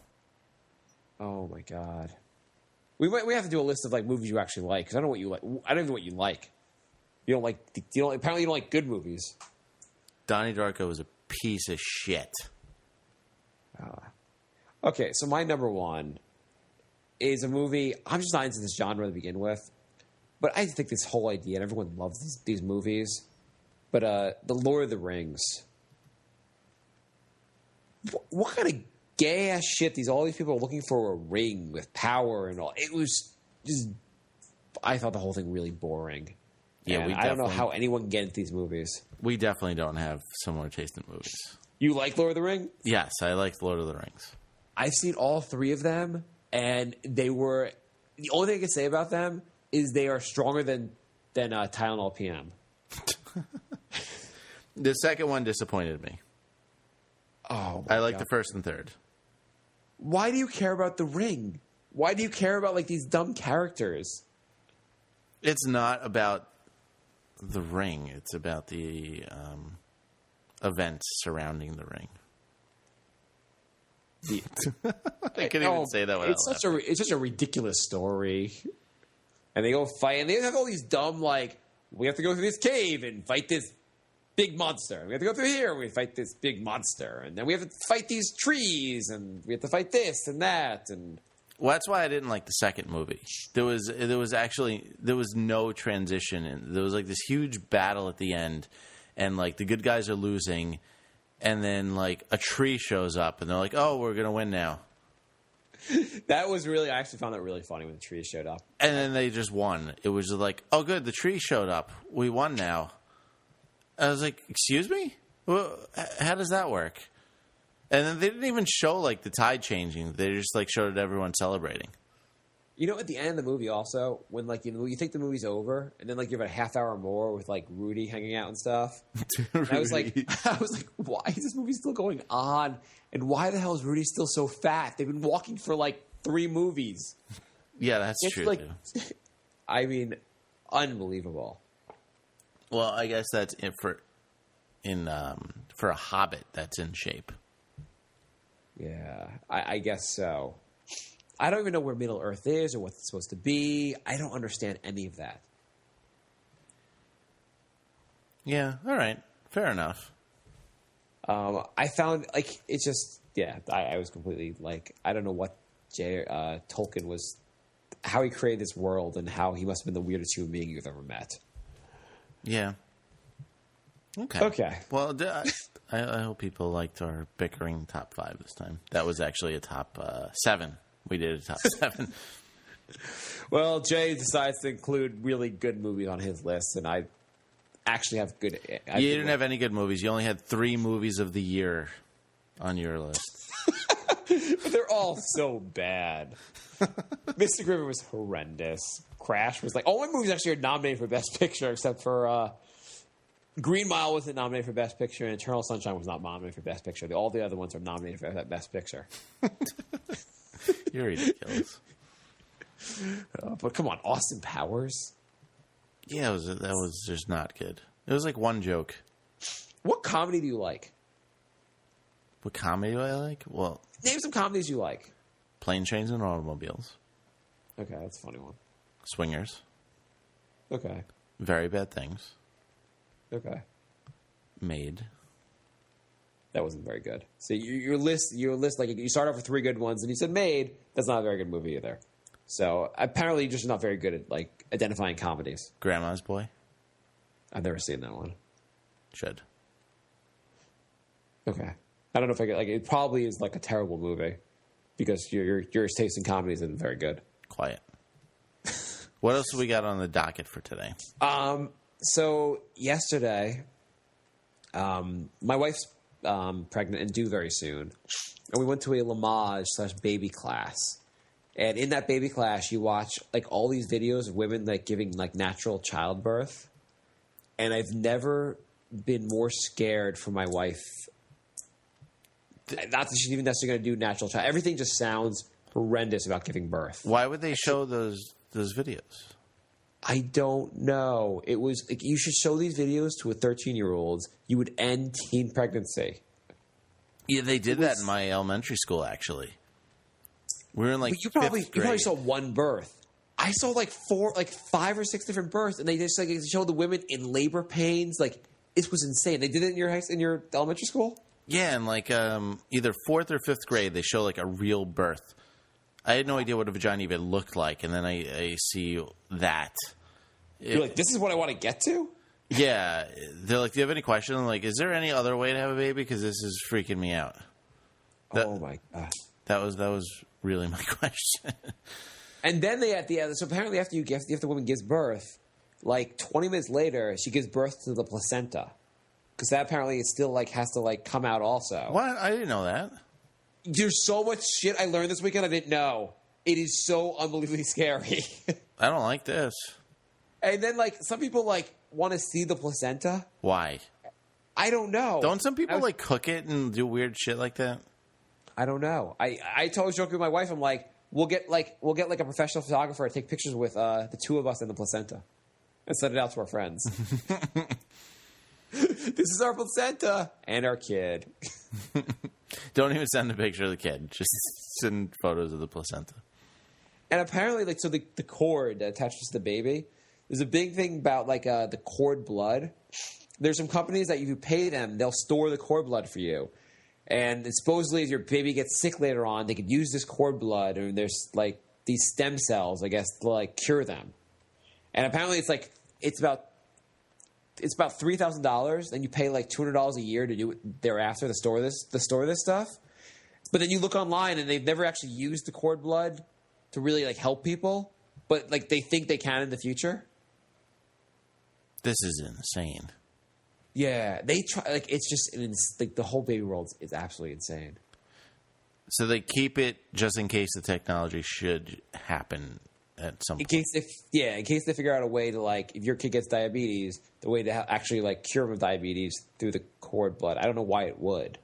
Oh, my God. We have to do a list of movies you actually like, because I don't know what you like. I don't even know what you like. Apparently you don't like good movies. Donnie Darko was a piece of shit. Okay, so my number 1 is a movie. I'm just not into this genre to begin with, but I think this whole idea, and everyone loves these movies. But The Lord of the Rings. What kind of gay ass shit? All these people are looking for a ring with power and all. It was just. I thought the whole thing really boring. Yeah, I don't know how anyone can get into these movies. We definitely don't have similar taste in movies. You like Lord of the Rings? Yes, I like Lord of the Rings. I've seen all 3 of them, and they were. The only thing I can say about them is they are stronger than Tylenol PM. The second one disappointed me. Oh, I like the first and third. Why do you care about the ring? Why do you care about these dumb characters? It's not about the ring. It's about the events surrounding the ring. I couldn't even say that without laughing. It's such a ridiculous story. And they go fight, and they have all these dumb we have to go through this cave and fight this big monster. We have to go through here and we fight this big monster. And then we have to fight these trees and we have to fight this and that. And well, that's why I didn't like the second movie. There was no transition. And there was this huge battle at the end, and the good guys are losing, and then a tree shows up and they're like, "Oh, we're gonna win now." That was really, I actually found that really funny when the trees showed up. And then they just won. It was like, oh, good, the tree showed up. We won now. I was like, excuse me? Well, how does that work? And then they didn't even show, like, the tide changing. They just, like, showed everyone celebrating. You know, at the end of the movie also, when, like, you think the movie's over, and then, like, you have a half hour more with, like, Rudy hanging out and stuff. And I was like, why is this movie still going on? And why the hell is Rudy still so fat? They've been walking for, like, 3 movies. Yeah, that's true, like, too. I mean, unbelievable. Well, I guess that's it for a Hobbit that's in shape. Yeah, I guess so. I don't even know where Middle Earth is or what it's supposed to be. I don't understand any of that. Yeah, all right. Fair enough. I found, like, it's just, yeah, I was completely, like, I don't know what Tolkien was, how he created this world and how he must have been the weirdest human being you've ever met. Yeah. Okay. Well, I hope people liked our bickering top 5 this time. That was actually a top 7. We did a top 7. Well, Jay decides to include really good movies on his list, and I actually have good... You didn't have any good movies. You only had 3 movies of the year on your list. But they're all so bad. Mystic River was horrendous. Crash was like... All my movies actually are nominated for Best Picture, except for... Green Mile wasn't nominated for Best Picture, and Eternal Sunshine was not nominated for Best Picture. All the other ones are nominated for Best Picture. You're ridiculous. But come on, Austin Powers? Yeah, that was just not good. It was like one joke. What comedy do you like? What comedy do I like? Well, name some comedies you like. Plane, Trains, and Automobiles. Okay, that's a funny one. Swingers. Okay. Very Bad Things. Okay. Made. That wasn't very good. So your list, like you start off with 3 good ones, and you said Made. That's not a very good movie either. So apparently, you're just not very good at like identifying comedies. Grandma's Boy. I've never seen that one. Should. Okay. I don't know if I get like it. Probably is like a terrible movie because your taste in comedies isn't very good. Quiet. What else do we got on the docket for today? So yesterday, my wife's pregnant and due very soon, and we went to a Lamaze/baby class. And in that baby class, you watch like all these videos of women like giving like natural childbirth, and I've never been more scared for my wife. Not that she's even necessarily going to do natural child. Everything just sounds horrendous about giving birth. Why would they show those videos? I don't know. It was like you should show these videos to a 13-year-old. You would end teen pregnancy. Yeah, they did that in my elementary school. Actually, we were in like you probably saw one birth. I saw like 5 or 6 different births, and they just like showed the women in labor pains. Like it was insane. They did it in your elementary school. Yeah, in like either 4th or 5th grade, they show like a real birth. I had no idea what a vagina even looked like, and then I see that. You're like, this is what I want to get to? Yeah. They're like, do you have any question? I'm like, is there any other way to have a baby? Because this is freaking me out. Oh, my God. That was really my question. And then so apparently after the woman gives birth, like 20 minutes later, she gives birth to the placenta. Because that apparently it still like has to like come out also. What? I didn't know that. There's so much shit I learned this weekend I didn't know. It is so unbelievably scary. I don't like this. And then, like, some people, like, want to see the placenta. Why? I don't know. Don't some people, like, cook it and do weird shit like that? I don't know. I told joking with my wife, I'm like, we'll get a professional photographer to take pictures with the 2 of us and the placenta and send it out to our friends. This is our placenta and our kid. Don't even send a picture of the kid. Just send photos of the placenta. And apparently, like, so the cord that attaches to the baby, there's a big thing about, like, the cord blood. There's some companies that if you pay them, they'll store the cord blood for you. And supposedly, if your baby gets sick later on, they could use this cord blood, and there's, like, these stem cells, I guess, to, like, cure them. And apparently, it's about $3,000, and you pay, like, $200 a year to do it thereafter to store this stuff. But then you look online and they've never actually used the cord blood to really like help people, but like they think they can in the future. This is insane. Yeah, they try. Like it's just like the whole baby world is absolutely insane. So they keep it just in case the technology should happen at some point. In case they figure out a way to like if your kid gets diabetes, the way to actually like cure him of diabetes through the cord blood. I don't know why it would.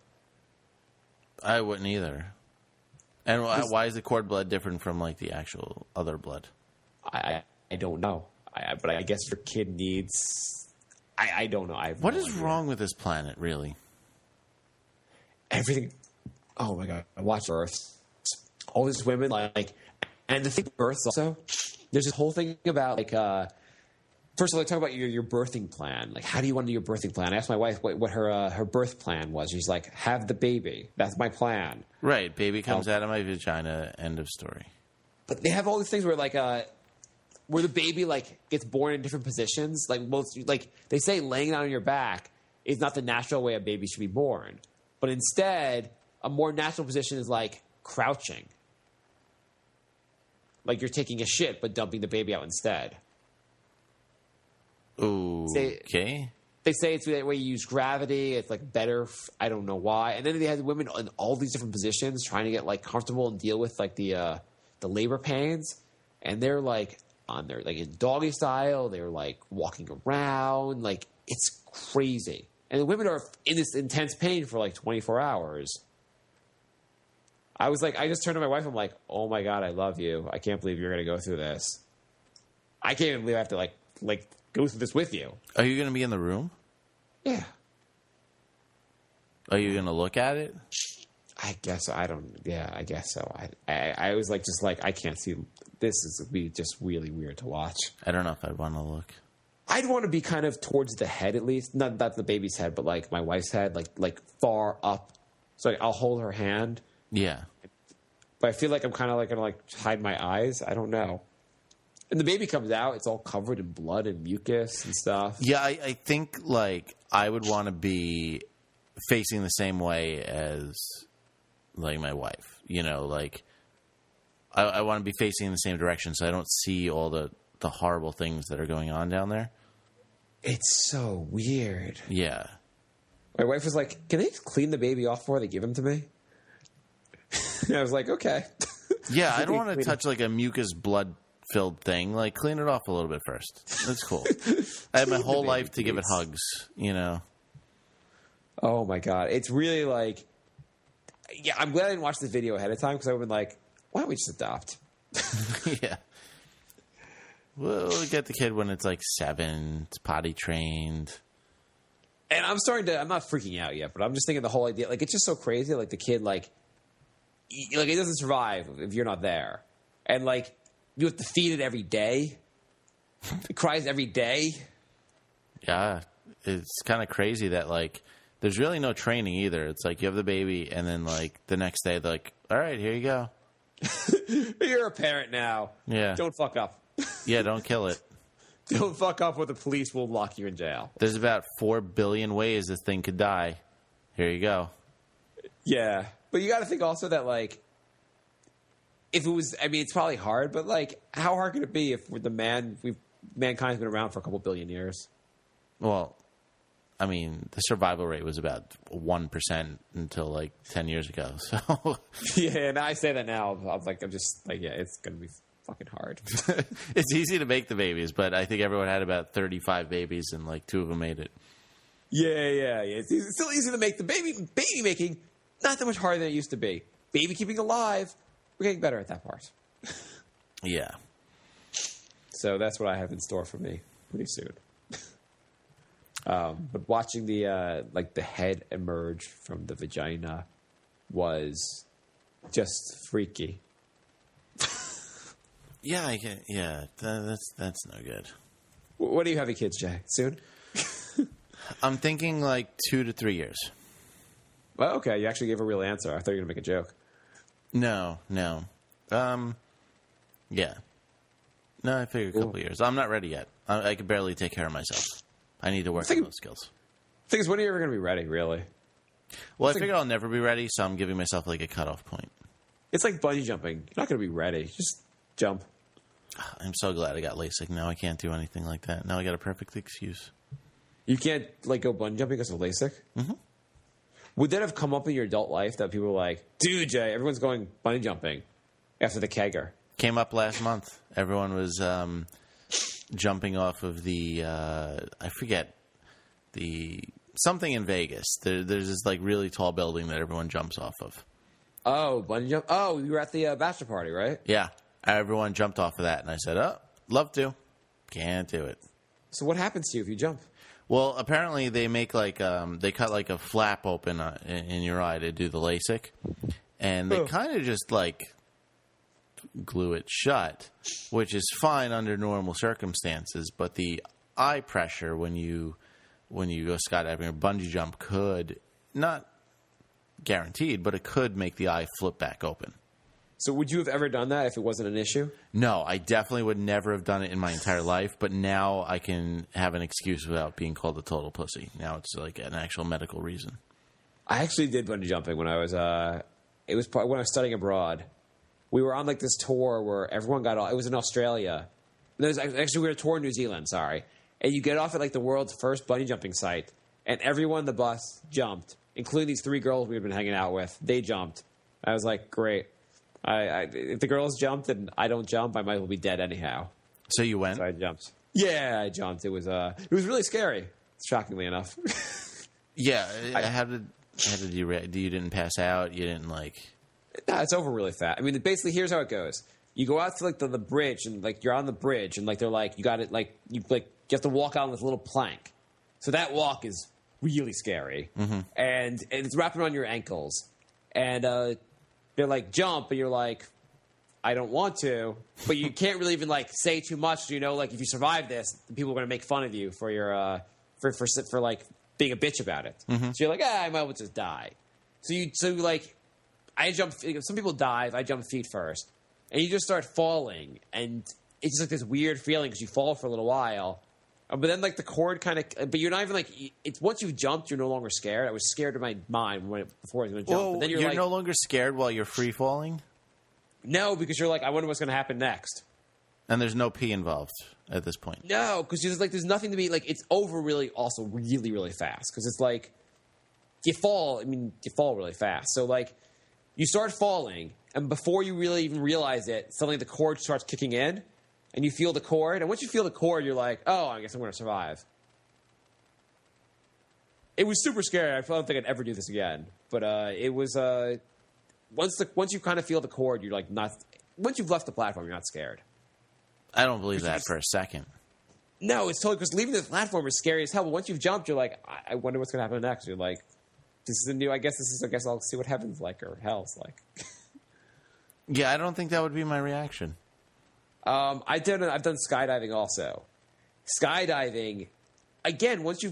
I wouldn't either. And why is the cord blood different from like the actual other blood? I don't know. But I guess your kid needs. I don't know. What is wrong with this planet, really? Everything. Oh my god! I watched Earth. All these women like, and the thing with Earth also. There's this whole thing about like. First of all, talk about your birthing plan. Like, how do you want to do your birthing plan? I asked my wife what her birth plan was. She's like, have the baby. That's my plan. Right. Baby comes out of my vagina. End of story. But they have all these things where like where the baby like gets born in different positions. Like most like they say laying down on your back is not the natural way a baby should be born. But instead, a more natural position is like crouching. Like you're taking a shit but dumping the baby out instead. Okay. They say it's that way you use gravity. It's like better. I don't know why. And then they had women in all these different positions trying to get like comfortable and deal with like the labor pains. And they're like on their like in doggy style. They're like walking around. Like it's crazy. And the women are in this intense pain for like 24 hours. I was like, I just turned to my wife. I'm like, oh my God, I love you. I can't believe you're going to go through this. I can't even believe I have to like go through this with you. Are you going to be in the room? Yeah. Are you going to look at it? I guess I don't. Yeah, I guess so. I was like, just like I can't see. This is be just really weird to watch. I don't know if I'd want to look. I'd want to be kind of towards the head at least, not the baby's head, but like my wife's head, like far up. So like, I'll hold her hand. Yeah. But I feel like I'm kind of like gonna like hide my eyes. I don't know. And the baby comes out, it's all covered in blood and mucus and stuff. Yeah, I think, like, I would want to be facing the same way as, like, my wife. You know, like, I want to be facing in the same direction so I don't see all the horrible things that are going on down there. It's so weird. Yeah. My wife was like, can they clean the baby off before they give him to me? I was like, okay. Yeah, I don't want to touch, like, a mucus blood-filled thing. Like, clean it off a little bit first. That's cool. I had my whole life to give it hugs, you know. Oh, my God. It's really like... Yeah, I'm glad I didn't watch the video ahead of time because I would have been like, why don't we just adopt? Yeah. We'll get the kid when it's like 7, it's potty trained. And I'm not freaking out yet, but I'm just thinking the whole idea, like, it's just so crazy. Like, the kid, like it doesn't survive if you're not there. And, like, you have to feed it every day. It cries every day. Yeah. It's kind of crazy that, like, there's really no training either. It's like you have the baby, and then, like, the next day, they're like, all right, here you go. You're a parent now. Yeah. Don't fuck up. Yeah, don't kill it. Don't fuck up or the police will lock you in jail. There's about 4 billion ways this thing could die. Here you go. Yeah. But you got to think also that, like, if it was, I mean, it's probably hard, but, like, how hard could it be if mankind's been around for a couple billion years? Well, I mean, the survival rate was about 1% until, like, 10 years ago. So yeah, and I say that now. I'm just like, yeah, it's going to be fucking hard. It's easy to make the babies, but I think everyone had about 35 babies and, like, 2 of them made it. Yeah. It's still easy to make. The baby making, not that much harder than it used to be. Baby keeping alive, we're getting better at that part. Yeah. So that's what I have in store for me pretty soon. But watching the head emerge from the vagina was just freaky. Yeah, that's no good. What are you having kids, Jay? Soon? I'm thinking like 2 to 3 years. Well, okay, you actually gave a real answer. I thought you were going to make a joke. No. Yeah. No, I figured a couple years. I'm not ready yet. I can barely take care of myself. I need to work on those skills. The thing is, when are you ever going to be ready, really? Well, I figure I'll never be ready, so I'm giving myself like a cutoff point. It's like bungee jumping. You're not going to be ready. Just jump. I'm so glad I got LASIK. Now I can't do anything like that. Now I got a perfect excuse. You can't like go bungee jumping because of LASIK? Mm-hmm. Would that have come up in your adult life that people were like, dude, Jay, everyone's going bungee jumping after the kegger? Came up last month. Everyone was jumping off of the, I forget, something in Vegas. There's this like really tall building that everyone jumps off of. Oh, bungee jump. Oh, you were at the bachelor party, right? Yeah. Everyone jumped off of that, and I said, oh, love to. Can't do it. So what happens to you if you jump? Well, apparently they make like they cut like a flap open in your eye to do the LASIK, and they kind of just like glue it shut, which is fine under normal circumstances. But the eye pressure when you go skydiving or bungee jump could, not guaranteed, but it could make the eye flip back open. So would you have ever done that if it wasn't an issue? No, I definitely would never have done it in my entire life, but now I can have an excuse without being called a total pussy. Now it's like an actual medical reason. I actually did bungee jumping when I was it was when I was studying abroad. We were on like this tour where everyone got off. It was in Australia. We were on a tour in New Zealand, sorry. And you get off at like the world's first bungee jumping site, and everyone on the bus jumped, including these 3 girls we had been hanging out with. They jumped. I was like, great. If the girls jumped and I don't jump, I might as well be dead anyhow. So you went? So I jumped. Yeah, I jumped. It was really scary, shockingly enough. Yeah. How did you react? You didn't pass out? You didn't like... Nah, it's over really fast. I mean, basically, here's how it goes. You go out to like the bridge, and like you're on the bridge, and like they're like, you got it, like you have to walk out on this little plank. So that walk is really scary, and it's wrapped around your ankles, and they're like, jump, and you're like, I don't want to, but you can't really even like say too much. You know, like if you survive this, people are going to make fun of you for your for like being a bitch about it. So you're like, I might as well just die. So like, I jump. Some people dive. I jump feet first, and you just start falling, and it's just like this weird feeling because you fall for a little while. But then, like, the cord kind of... But you're not even, like... It's once you've jumped, you're no longer scared. I was scared in my mind before I was going to jump. Well, but then you're like, no longer scared while you're free-falling? No, because you're like, I wonder what's going to happen next. And there's no pee involved at this point? No, because there's nothing to be... Like, it's over really really fast. Because it's like... You fall really fast. So, like, you start falling, and before you really even realize it, suddenly the cord starts kicking in, and you feel the cord, and once you feel the cord, you're like, oh, I guess I'm going to survive. It was super scary. I don't think I'd ever do this again. But it was... Once you kind of feel the cord, you're like not... Once you've left the platform, you're not scared. I don't believe that for a second. No, it's totally... Because leaving the platform is scary as hell. But once you've jumped, you're like, I wonder what's going to happen next. You're like, this is a new... I guess I'll see what heaven's like or hell's like. Yeah, I don't think that would be my reaction. I've done skydiving also. Skydiving, again, once you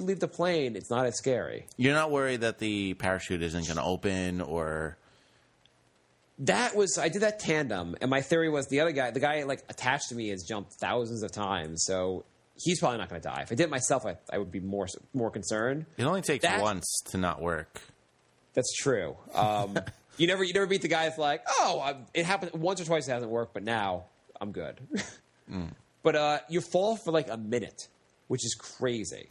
leave the plane, it's not as scary. You're not worried that the parachute isn't going to open or... I did that tandem, and my theory was the guy like attached to me has jumped thousands of times, so he's probably not going to die. If I did it myself, I would be more concerned. It only takes once to not work. That's true. You never meet the guy that's like, it happened once or twice, it hasn't worked, but now I'm good. But you fall for like a minute, which is crazy.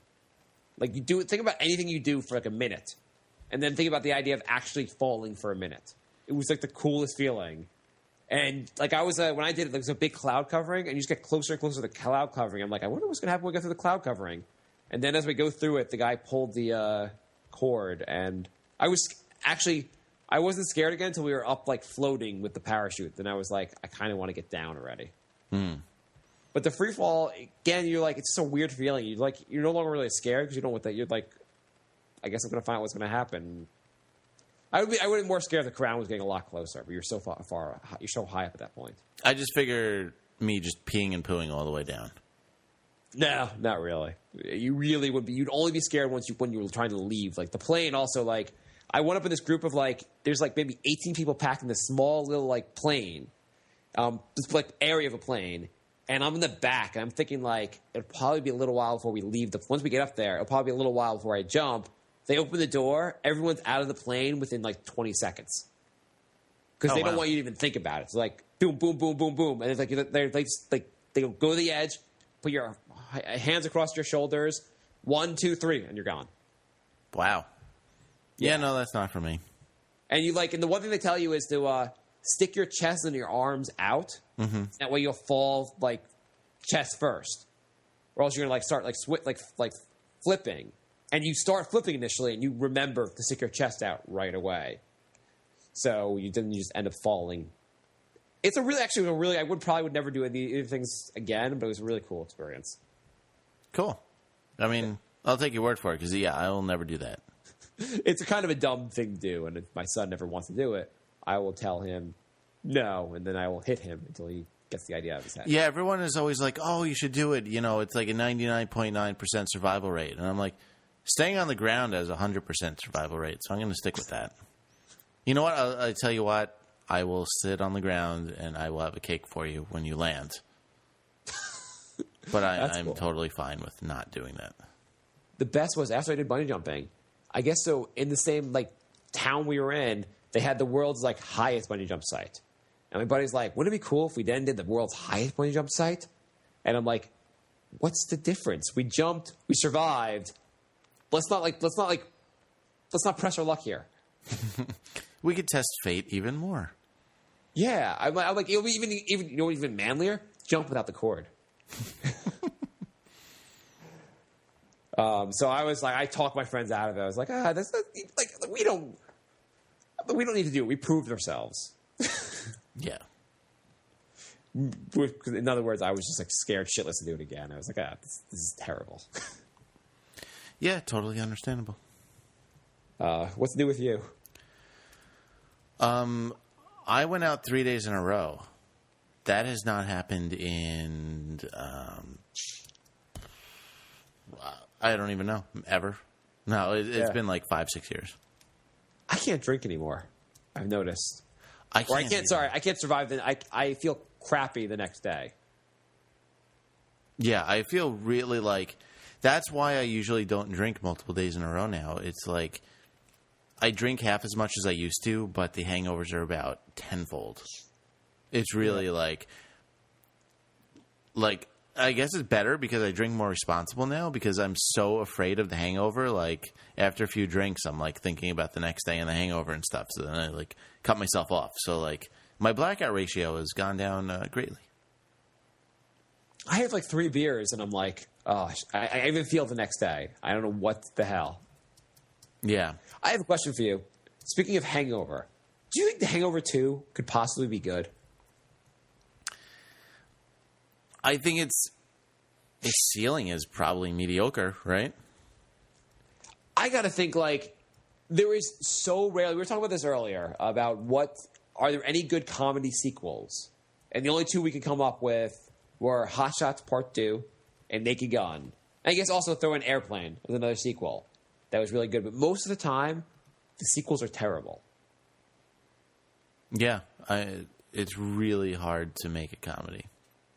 Like think about anything you do for like a minute, and then think about the idea of actually falling for a minute. It was like the coolest feeling. And like I was when I did it, there was a big cloud covering, and you just get closer and closer to the cloud covering. I'm like, I wonder what's going to happen when we get through the cloud covering. And then as we go through it, the guy pulled the cord, and I wasn't scared again until we were up like floating with the parachute. Then I was like, I kind of want to get down already. But the free fall, again, you're like, it's just a weird feeling. You're no longer really scared because you know what that. You're like, I guess I'm going to find out what's going to happen. I would be more scared if the ground was getting a lot closer, but you're so far, you're so high up at that point. I just figured me just peeing and pooing all the way down. No, not really. You really would be. You'd only be scared when you were trying to leave. Like the plane, also like I went up in this group of like there's like maybe 18 people packed in this small little like plane, this like area of a plane, and I'm in the back. And I'm thinking like it'll probably be a little while before we leave. Once we get up there, it'll probably be a little while before I jump. they open the door, everyone's out of the plane within like 20 seconds. Because they don't want you to even think about it. It's like boom, boom, boom, boom, boom, and it's like they go to the edge, put your hands across your shoulders, 1, 2, 3, and you're gone. Wow. Yeah, no, that's not for me. And and the one thing they tell you is to stick your chest and your arms out. Mm-hmm. That way you'll fall like chest first, or else you're gonna start flipping, and you start flipping initially, and you remember to stick your chest out right away. So you just end up falling. It's I would never do any things again, but it was a really cool experience. Cool. I mean, I'll take your word for it because I will never do that. It's a kind of a dumb thing to do, and if my son never wants to do it, I will tell him no, and then I will hit him until he gets the idea out of his head. Yeah, everyone is always like, "Oh, you should do it." It's like a 99.9% survival rate, and I'm like, staying on the ground has a 100% survival rate, so I'm going to stick with that. You know what? I'll tell you what. I will sit on the ground and I will have a cake for you when you land. But I'm cool. Totally fine with not doing that. The best was after I did bungee jumping. I guess so. In the same town we were in, they had the world's highest bungee jump site. And my buddy's like, "Wouldn't it be cool if we then did the world's highest bungee jump site?" And I'm like, "What's the difference? We jumped, we survived. Let's not press our luck here." We could test fate even more. Yeah, I'm like, it'll be even manlier. Jump without the cord. So I was like, I talked my friends out of it. I was like, that's not, we don't need to do it. We proved ourselves. Yeah. In other words, I was just scared shitless to do it again. I was like, this is terrible. Yeah, totally understandable. What's new with you? I went out 3 days in a row. That has not happened in, I don't even know, ever. No, it's been 5-6 years. I can't drink anymore. I've noticed. I can't survive. I feel crappy the next day. Yeah, I feel really that's why I usually don't drink multiple days in a row now. It's I drink half as much as I used to, but the hangovers are about tenfold. It's really I guess it's better because I drink more responsible now because I'm so afraid of the hangover. After a few drinks, I'm thinking about the next day and the hangover and stuff. So then I cut myself off. So my blackout ratio has gone down greatly. I have 3 beers and I'm I even feel the next day. I don't know what the hell. Yeah. I have a question for you. Speaking of Hangover, do you think The Hangover 2 could possibly be good? I think its ceiling is probably mediocre, right? I got to think there is so rarely. We were talking about this earlier about are there any good comedy sequels? And the only 2 we could come up with were Hot Shots Part 2 and Naked Gun. And I guess also throw in Airplane with another sequel. That was really good, but most of the time, the sequels are terrible. Yeah, it's really hard to make a comedy.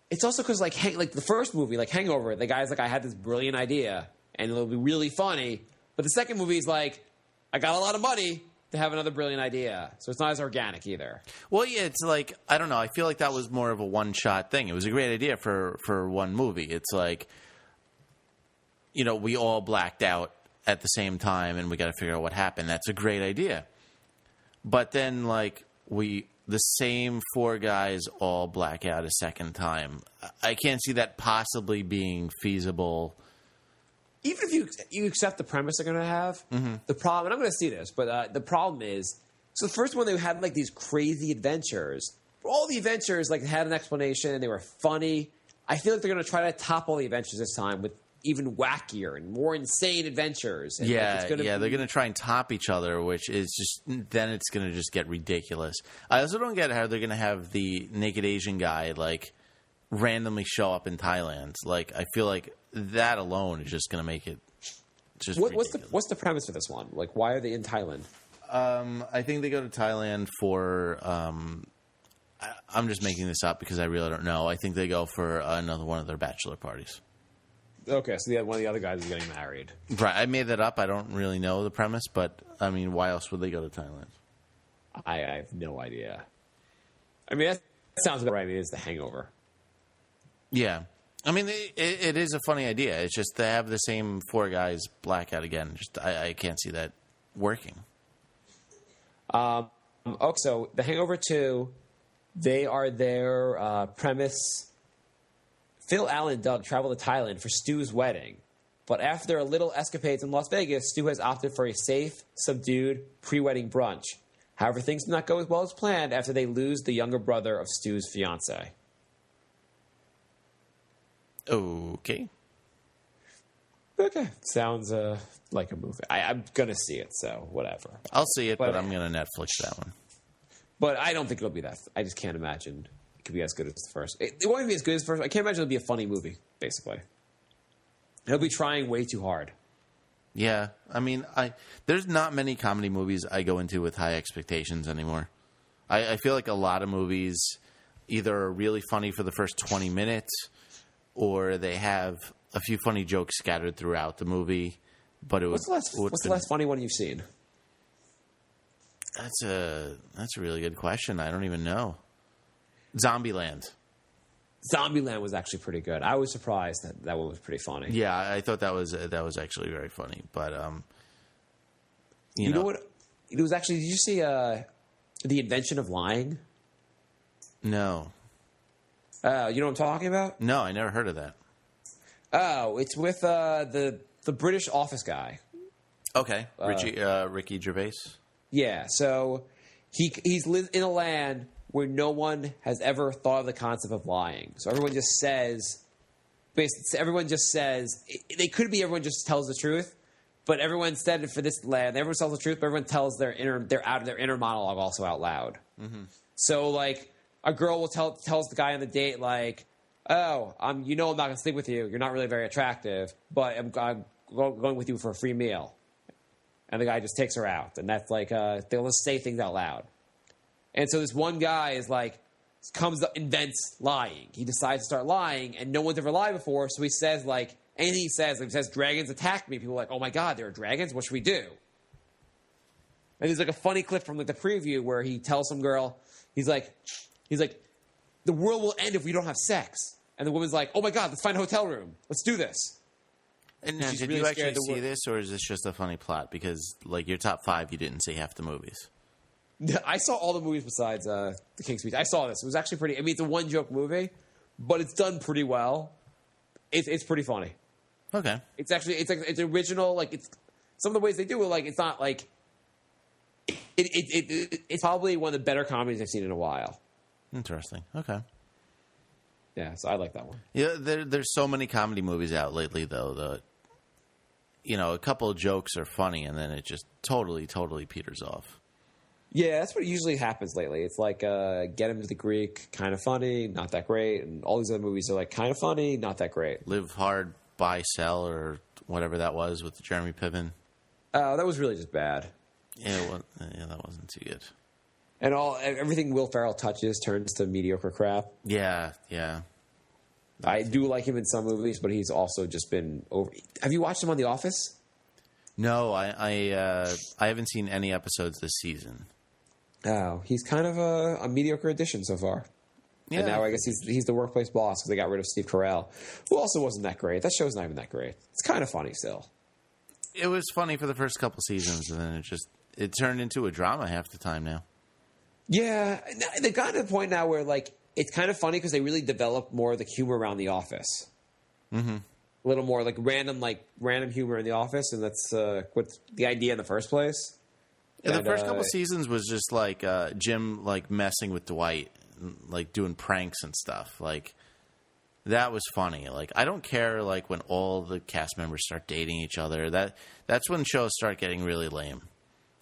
It's also because, the first movie, Hangover, the guy's I had this brilliant idea, and it'll be really funny. But the second movie is I got a lot of money to have another brilliant idea. So it's not as organic either. Well, yeah, it's I don't know. I feel that was more of a one-shot thing. It was a great idea for one movie. It's we all blacked out at the same time, and we got to figure out what happened. That's a great idea. But then, the same 4 guys all black out a second time. I can't see that possibly being feasible. Even if you accept the premise they're going to have, the problem, and I'm going to see this, but the problem is, so the first one they had these crazy adventures. All the adventures had an explanation, and they were funny. I feel they're going to try to top all the adventures this time with even wackier and more insane adventures. And they're going to try and top each other, which is just then it's going to just get ridiculous. I also don't get how they're going to have the naked Asian guy randomly show up in Thailand. I feel that alone is just going to make it just ridiculous. What's the premise for this one? Why are they in Thailand? I think they go to Thailand for. I'm just making this up because I really don't know. I think they go for another one of their bachelor parties. Okay, so one of the other guys is getting married. Right. I made that up. I don't really know the premise, but I mean, why else would they go to Thailand? I have no idea. I mean, that sounds about right. I mean, it's The Hangover. Yeah. I mean, it is a funny idea. It's just to have the same four guys black out again. Just I can't see that working. So The Hangover 2, they are their premise. Phil, Allen, and Doug travel to Thailand for Stu's wedding. But after a little escapades in Las Vegas, Stu has opted for a safe, subdued, pre-wedding brunch. However, things do not go as well as planned after they lose the younger brother of Stu's fiancée. Okay. Okay. Sounds like a movie. I'm going to see it, so whatever. I'll see it, but I'm going to Netflix that one. But I don't think it'll be that. I just can't imagine it could be as good as the first. It won't be as good as the first. I can't imagine it'll be a funny movie, basically. He'll be trying way too hard. Yeah. I mean, there's not many comedy movies I go into with high expectations anymore. I feel like a lot of movies either are really funny for the first 20 minutes or they have a few funny jokes scattered throughout the movie. But what's the last funny one you've seen? That's a really good question. I don't even know. Zombieland. Zombieland was actually pretty good. I was surprised that one was pretty funny. Yeah, I thought that was actually very funny. But you know what? It was actually. Did you see The Invention of Lying? No. You know what I'm talking about? No, I never heard of that. Oh, it's with the British Office guy. Okay, Ricky Gervais. Yeah, so he's lived in a land where no one has ever thought of the concept of lying. So everyone just says, everyone just tells the truth, but everyone said for this land, everyone tells the truth, but everyone tells their inner monologue also out loud. Mm-hmm. So like a girl will tells the guy on the date like, "Oh, I'm not going to sleep with you. You're not really very attractive, but I'm going with you for a free meal." And the guy just takes her out, and that's like they'll just say things out loud. And so this one guy is like, comes up, invents lying. He decides to start lying, and no one's ever lied before. So he says like anything he says, dragons attacked me. People are like, "Oh my god, there are dragons. What should we do?" And there's like a funny clip from like the preview where he tells some girl, he's like, "The world will end if we don't have sex." And the woman's like, "Oh my god, let's find a hotel room. Let's do this." And now, did you actually see this, or is this just a funny plot? Because like your top 5, you didn't see half the movies. I saw all the movies besides The King's Speech. I saw this. It was actually pretty. I mean, it's a one-joke movie, but it's done pretty well. It's pretty funny. Okay. It's original. Like it's some of the ways they do it. Like it's not like it's probably one of the better comedies I've seen in a while. Interesting. Okay. Yeah, so I like that one. Yeah, there's so many comedy movies out lately, though. That a couple of jokes are funny, and then it just totally peters off. Yeah, that's what usually happens lately. It's like Get Him to the Greek, kind of funny, not that great. And all these other movies are like kind of funny, not that great. Live Hard, Buy, Sell, or whatever that was with Jeremy Piven. Oh, that was really just bad. Yeah, that wasn't too good. And everything Will Ferrell touches turns to mediocre crap. Yeah. I do like him in some movies, but he's also just been over. Have you watched him on The Office? No, I haven't seen any episodes this season. Oh, he's kind of a mediocre addition so far. Yeah. And now I guess he's the workplace boss because they got rid of Steve Carell, who also wasn't that great. That show's not even that great. It's kind of funny still. It was funny for the first couple seasons, and then it turned into a drama half the time now. Yeah, they've gotten to the point now where like it's kind of funny because they really develop more of the humor around The Office. Mm-hmm. A little more like random humor in The Office, and that's what's the idea in the first place. Yeah, the first couple seasons was just like Jim like messing with Dwight, like doing pranks and stuff. Like that was funny. Like I don't care like when all the cast members start dating each other. That's when shows start getting really lame.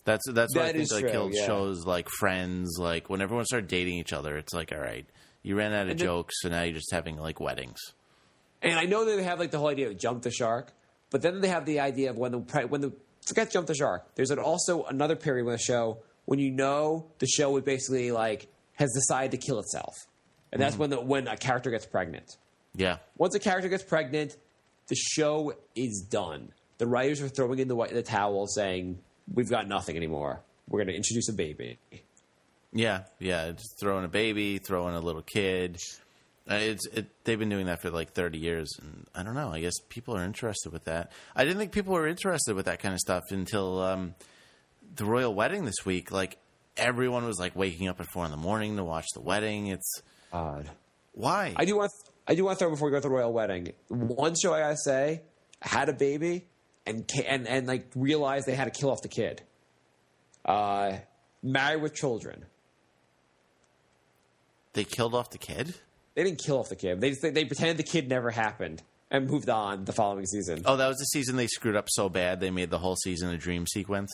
That's what I think like killed shows like Friends. Like when everyone started dating each other, it's like, all right, you ran out of jokes, so now you're just having like weddings. And I know that they have like the whole idea of jump the shark, but then they have the idea of when the forget jump the shark. There's also another period with a show when the show would basically like has decided to kill itself, and that's when a character gets pregnant. Yeah. Once a character gets pregnant, the show is done. The writers are throwing in the towel, saying, "We've got nothing anymore. We're going to introduce a baby." Yeah, just throw in a baby, throw in a little kid. They've been doing that for like 30 years, and I don't know. I guess people are interested with that. I didn't think people were interested with that kind of stuff until the royal wedding this week. Like, everyone was like waking up at 4 a.m. to watch the wedding. It's odd. Why? I do want to throw before we go to the royal wedding. One show I gotta say had a baby and like realized they had to kill off the kid. Married with Children. They killed off the kid? They didn't kill off the kid. They pretended the kid never happened and moved on the following season. Oh, that was the season they screwed up so bad they made the whole season a dream sequence?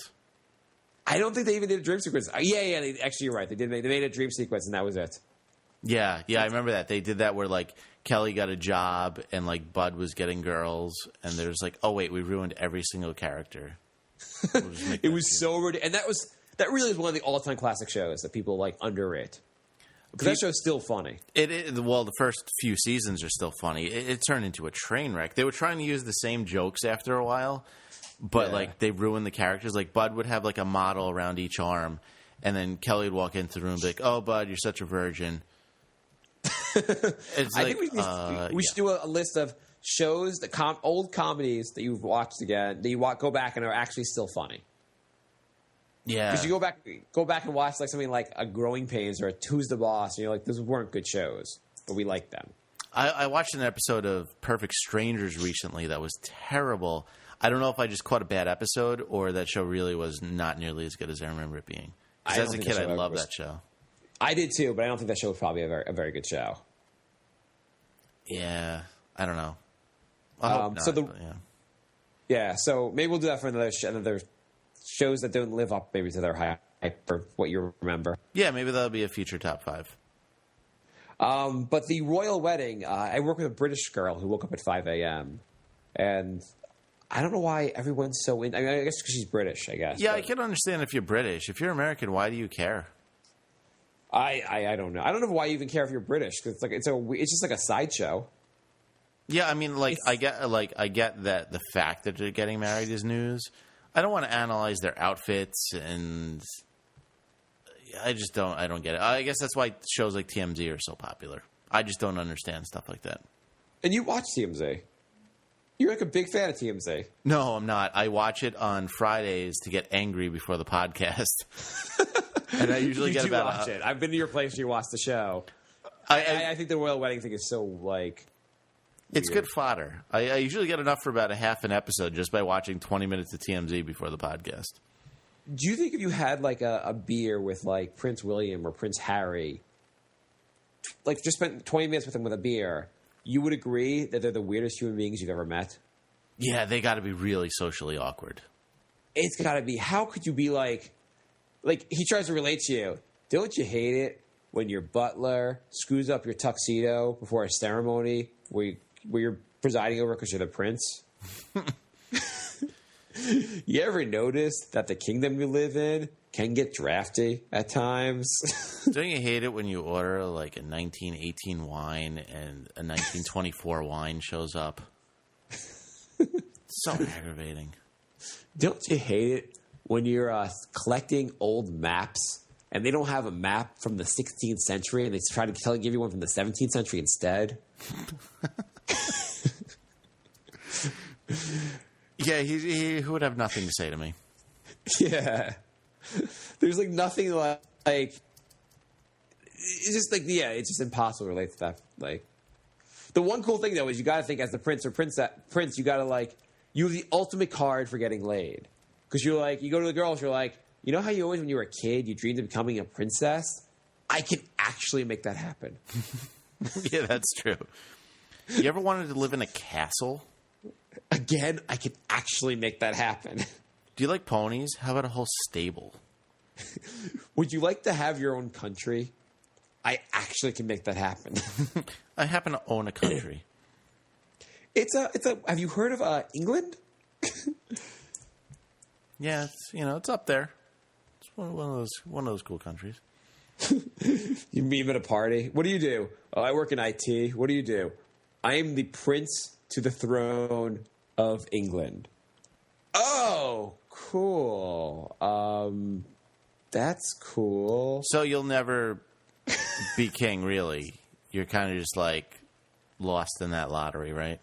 I don't think they even did a dream sequence. Yeah. Actually, you're right. They made a dream sequence, and that was it. Yeah, I remember that. They did that where, like, Kelly got a job and, like, Bud was getting girls, and there's like, oh, wait, we ruined every single character. It was so ridiculous. And that really is one of the all-time classic shows that people, like, underrate. Because that show's still funny. Well, the first few seasons are still funny. It turned into a train wreck. They were trying to use the same jokes after a while, but like they ruined the characters. Like Bud would have like a model around each arm, and then Kelly would walk into the room and be like, "Oh, Bud, you're such a virgin." It's I think we should do a list of shows, old comedies that you've watched again, that you go back and are actually still funny. Yeah, because you go back and watch like something like a Growing Pains or a Who's the Boss, and you're like, those weren't good shows, but we liked them. I watched an episode of Perfect Strangers recently that was terrible. I don't know if I just caught a bad episode or that show really was not nearly as good as I remember it being. Because as a kid, I loved that show. I did too, but I don't think that show was probably a very good show. Yeah, I don't know. I hope not, so maybe we'll do that for another shows that don't live up maybe to their hype or what you remember. Yeah, maybe that'll be a future top 5. But the royal wedding, I work with a British girl who woke up at 5 a.m. And I don't know why everyone's so in. I mean, I guess because she's British, I guess. Yeah, I can understand if you're British. If you're American, why do you care? I don't know. I don't know why you even care if you're British, because it's just like a sideshow. Yeah, I mean, like I get that the fact that they're getting married is news. I don't want to analyze their outfits, and I don't get it. I guess that's why shows like TMZ are so popular. I just don't understand stuff like that. And you watch TMZ. You're like a big fan of TMZ. No, I'm not. I watch it on Fridays to get angry before the podcast. And I usually get about watch it. I've been to your place. You watch the show. I think the royal wedding thing is so like. It's good fodder. I usually get enough for about a half an episode just by watching 20 minutes of TMZ before the podcast. Do you think if you had like a beer with like Prince William or Prince Harry, like just spent 20 minutes with them with a beer, you would agree that they're the weirdest human beings you've ever met? Yeah, they got to be really socially awkward. It's got to be. How could you be like he tries to relate to you. Don't you hate it when your butler screws up your tuxedo before a ceremony where you're presiding over because you're the prince? You ever notice that the kingdom you live in can get drafty at times? Don't you hate it when you order like a 1918 wine and a 1924 wine shows up? So aggravating. Don't you hate it when you're collecting old maps and they don't have a map from the 16th century and they try to give you one from the 17th century instead? Yeah, he would have nothing to say to me. Yeah. There's like nothing like it's just like it's just impossible to relate to that. Like the one cool thing though is you got to think as the prince or prince you got to like you have the ultimate card for getting laid because you're like you go to the girls you're like you know how you always when you were a kid you dreamed of becoming a princess. I can actually make that happen. Yeah, that's true. You ever wanted to live in a castle? Again, I can actually make that happen. Do you like ponies? How about a whole stable? Would you like to have your own country? I actually can make that happen. I happen to own a country. It's a. Have you heard of England? Yeah, it's up there. It's one of those cool countries. You meet him at a party. What do you do? Oh, I work in IT. What do you do? I am the Prince to the throne of England. Oh, cool. That's cool. So you'll never be king, really. You're kind of just like lost in that lottery, right?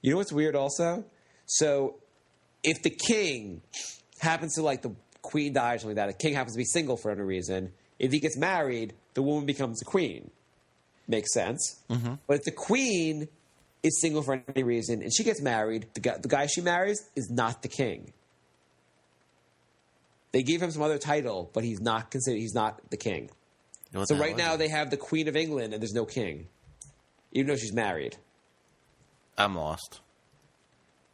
You know what's weird also? So if the king happens to, like, the queen dies or something like that, the king happens to be single for any reason, if he gets married, the woman becomes the queen. Makes sense. Mm-hmm. But if the queen is single for any reason and she gets married, the guy she marries is not the king. They gave him some other title, but he's not the king. So right now they have the Queen of England and there's no king, even though she's married. I'm lost.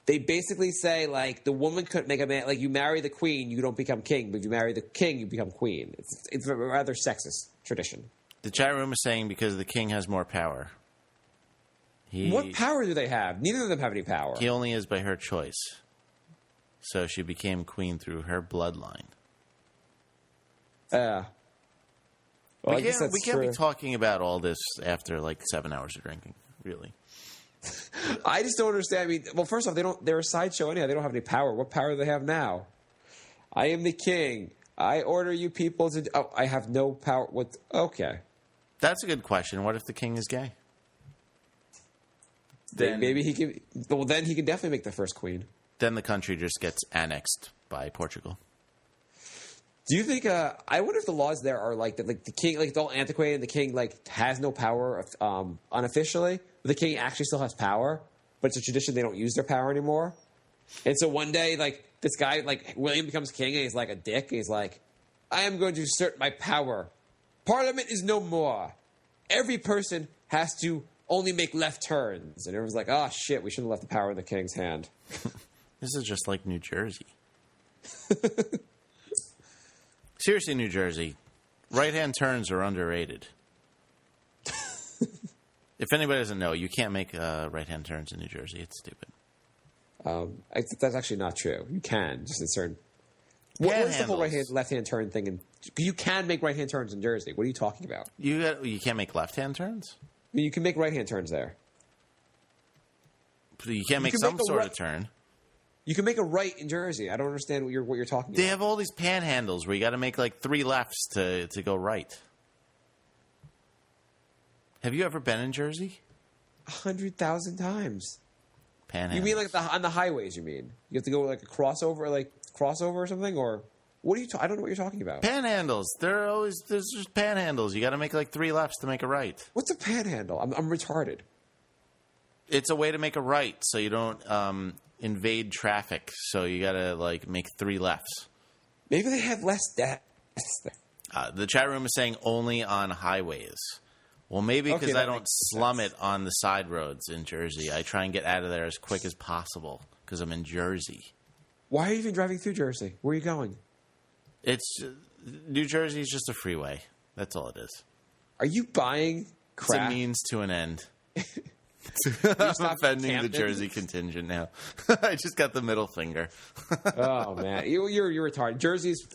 They basically say, like, the woman couldn't make a man. Like, you marry the queen, you don't become king. But if you marry the king, you become queen. It's a rather sexist tradition. The chat room is saying because the king has more power. What power do they have? Neither of them have any power. He only is by her choice. So she became queen through her bloodline. Well, we can't be talking about all this after like 7 hours of drinking, really. I just don't understand. I mean, well, first off, they're a sideshow anyhow. They don't have any power. What power do they have now? I am the king. I order you people to... Oh, I have no power. What? Okay. That's a good question. What if the king is gay? Then maybe he can... Well, then he can definitely make the first queen. Then the country just gets annexed by Portugal. Do you think... I wonder if the laws there are like that. Like the king... Like it's all antiquated and the king like has no power unofficially. But the king actually still has power. But it's a tradition they don't use their power anymore. And so one day, like, this guy, like, William becomes king, and he's like a dick. And he's like, I am going to assert my power. Parliament is no more. Every person has to only make left turns. And everyone's like, oh, shit, we shouldn't have left the power in the king's hand. This is just like New Jersey. Seriously, New Jersey, right-hand turns are underrated. If anybody doesn't know, you can't make right-hand turns in New Jersey. It's stupid. That's actually not true. You can, just in certain... What's the whole right-hand, left-hand turn thing? And you can make right-hand turns in Jersey. What are you talking about? You can't make left-hand turns? I mean, you can make right-hand turns there. You can't make some sort of turn. You can make a right in Jersey. I don't understand what you're talking about. They have all these panhandles where you got to make like 3 lefts to go right. Have you ever been in Jersey? 100,000 times. Panhandles. You mean like on the highways? You mean you have to go like a crossover, or something, or what are you? I don't know what you're talking about. Panhandles. There's just panhandles. You got to make like 3 lefts to make a right. What's a panhandle? I'm retarded. It's a way to make a right so you don't invade traffic. So you got to like make 3 lefts. Maybe they have less deaths there. The chat room is saying only on highways. Well, maybe because I don't slum it on the side roads in Jersey. I try and get out of there as quick as possible because I'm in Jersey. Why are you even driving through Jersey? Where are you going? New Jersey is just a freeway. That's all it is. Are you buying crap? It's a means to an end. I'm offending the Jersey contingent now. I just got the middle finger. Oh, man. You're retarded. Jersey's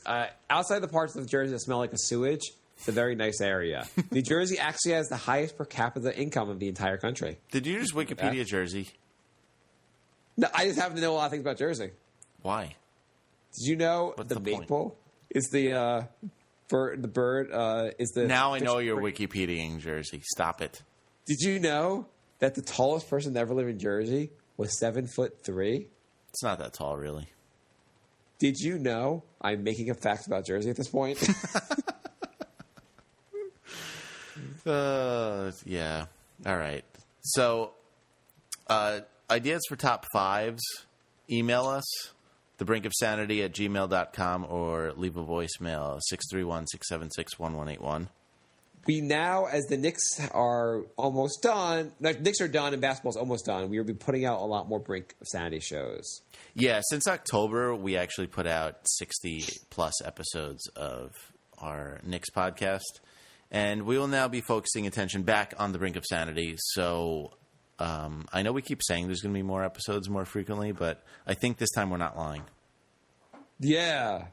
outside the parts of Jersey that smell like a sewage. It's a very nice area. New Jersey actually has the highest per capita income of the entire country. Did you just Wikipedia Jersey? No, I just happen to know a lot of things about Jersey. Why? Did you know the maple is the bird? The bird is the. Now I know you're Wikipediaing Jersey. Stop it. Did you know that the tallest person to ever live in Jersey was 7'3"? It's not that tall, really. Did you know I'm making up facts about Jersey at this point? Yeah. All right. So, ideas for top 5s, email us, thebrinkofsanity@gmail.com, or leave a voicemail, 631-676-1181. We now, as the Knicks are almost done, the Knicks are done and basketball's almost done, we will be putting out a lot more Brink of Sanity shows. Yeah, since October, we actually put out 60-plus episodes of our Knicks podcast. And we will now be focusing attention back on the Brink of Sanity. So I know we keep saying there's going to be more episodes more frequently, but I think this time we're not lying. Yeah.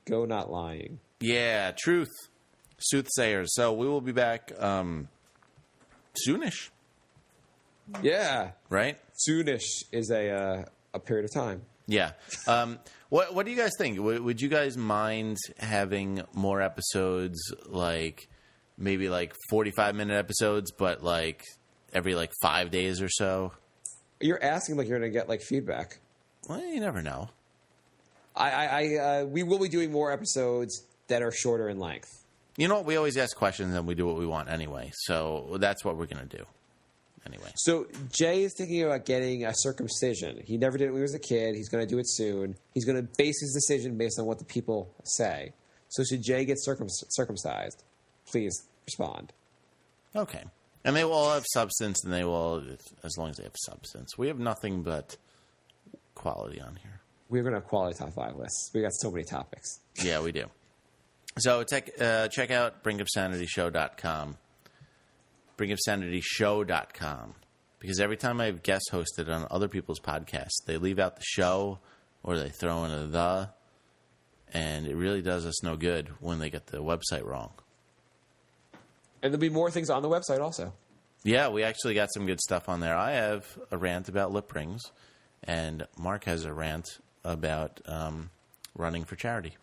Go not lying. Yeah, truth. Soothsayers. So we will be back soonish. Yeah. Right? Soonish is a period of time. Yeah. What do you guys think? Would you guys mind having more episodes, like maybe like 45-minute episodes, but like every like 5 days or so? You're asking like you're going to get like feedback. Well, you never know. We will be doing more episodes that are shorter in length. You know what? We always ask questions and we do what we want anyway. So that's what we're going to do. Anyway. So Jay is thinking about getting a circumcision. He never did it when he was a kid. He's going to do it soon. He's going to base his decision based on what the people say. So should Jay get circumcised? Please respond. Okay. And they will all have substance, and they will, as long as they have substance. We have nothing but quality on here. We're going to have quality top 5 lists. We got so many topics. Yeah, we do. So check out brinkofsanityshow.com. brinkofsanityshow.com. Because every time I've guest hosted on other people's podcasts, they leave out the show or they throw in a the, and it really does us no good when they get the website wrong. And there'll be more things on the website also. Yeah, we actually got some good stuff on there. I have a rant about lip rings, and Mark has a rant about running for charity.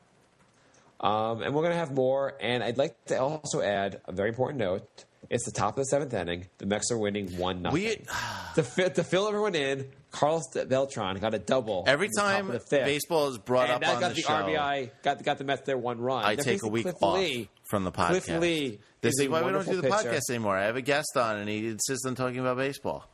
And we're going to have more. And I'd like to also add a very important note. It's the top of the 7th inning. The Mets are winning 1-0. To fill everyone in, Carlos Beltran got a double. Every time baseball is brought up on the show, RBI, got the Mets there 1 run. I take a week off from the podcast. Cliff Lee. This is why we don't do the pitcher. podcast anymore. I have a guest on, and he insists on talking about baseball.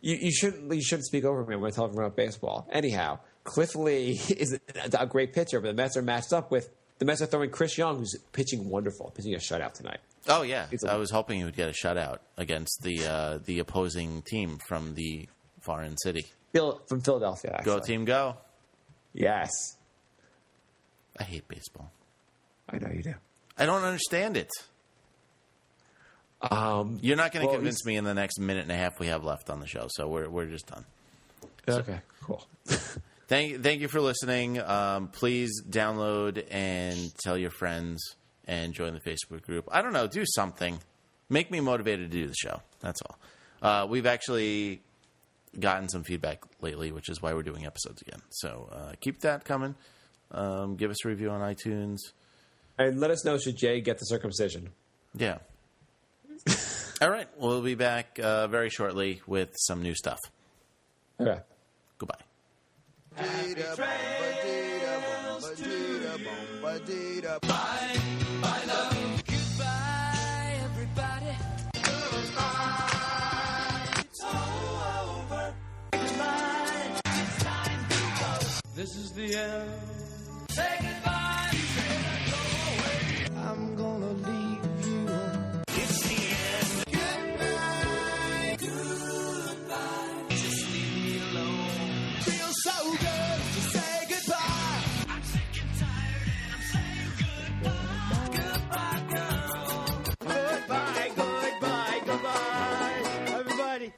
You shouldn't speak over me when I talk about baseball. Anyhow, Cliff Lee is a great pitcher, but the Mets are matched up with. The Mets are throwing Chris Young, who's pitching wonderful, pitching a shutout tonight. Oh, yeah. I was hoping he would get a shutout against the opposing team from the foreign city. From Philadelphia, actually. Go, team, go. Yes. I hate baseball. I know you do. I don't understand it. You're not going to convince me in the next minute and a half we have left on the show, so we're just done. Okay, cool. Thank you for listening. Please download and tell your friends and join the Facebook group. I don't know. Do something. Make me motivated to do the show. That's all. We've actually gotten some feedback lately, which is why we're doing episodes again. So keep that coming. Give us a review on iTunes. And let us know, should Jay get the circumcision? Yeah. All right. We'll be back very shortly with some new stuff. Okay. Goodbye. Bye, love. Goodbye, everybody. It's all over. Goodbye. It's time to go. This is the end.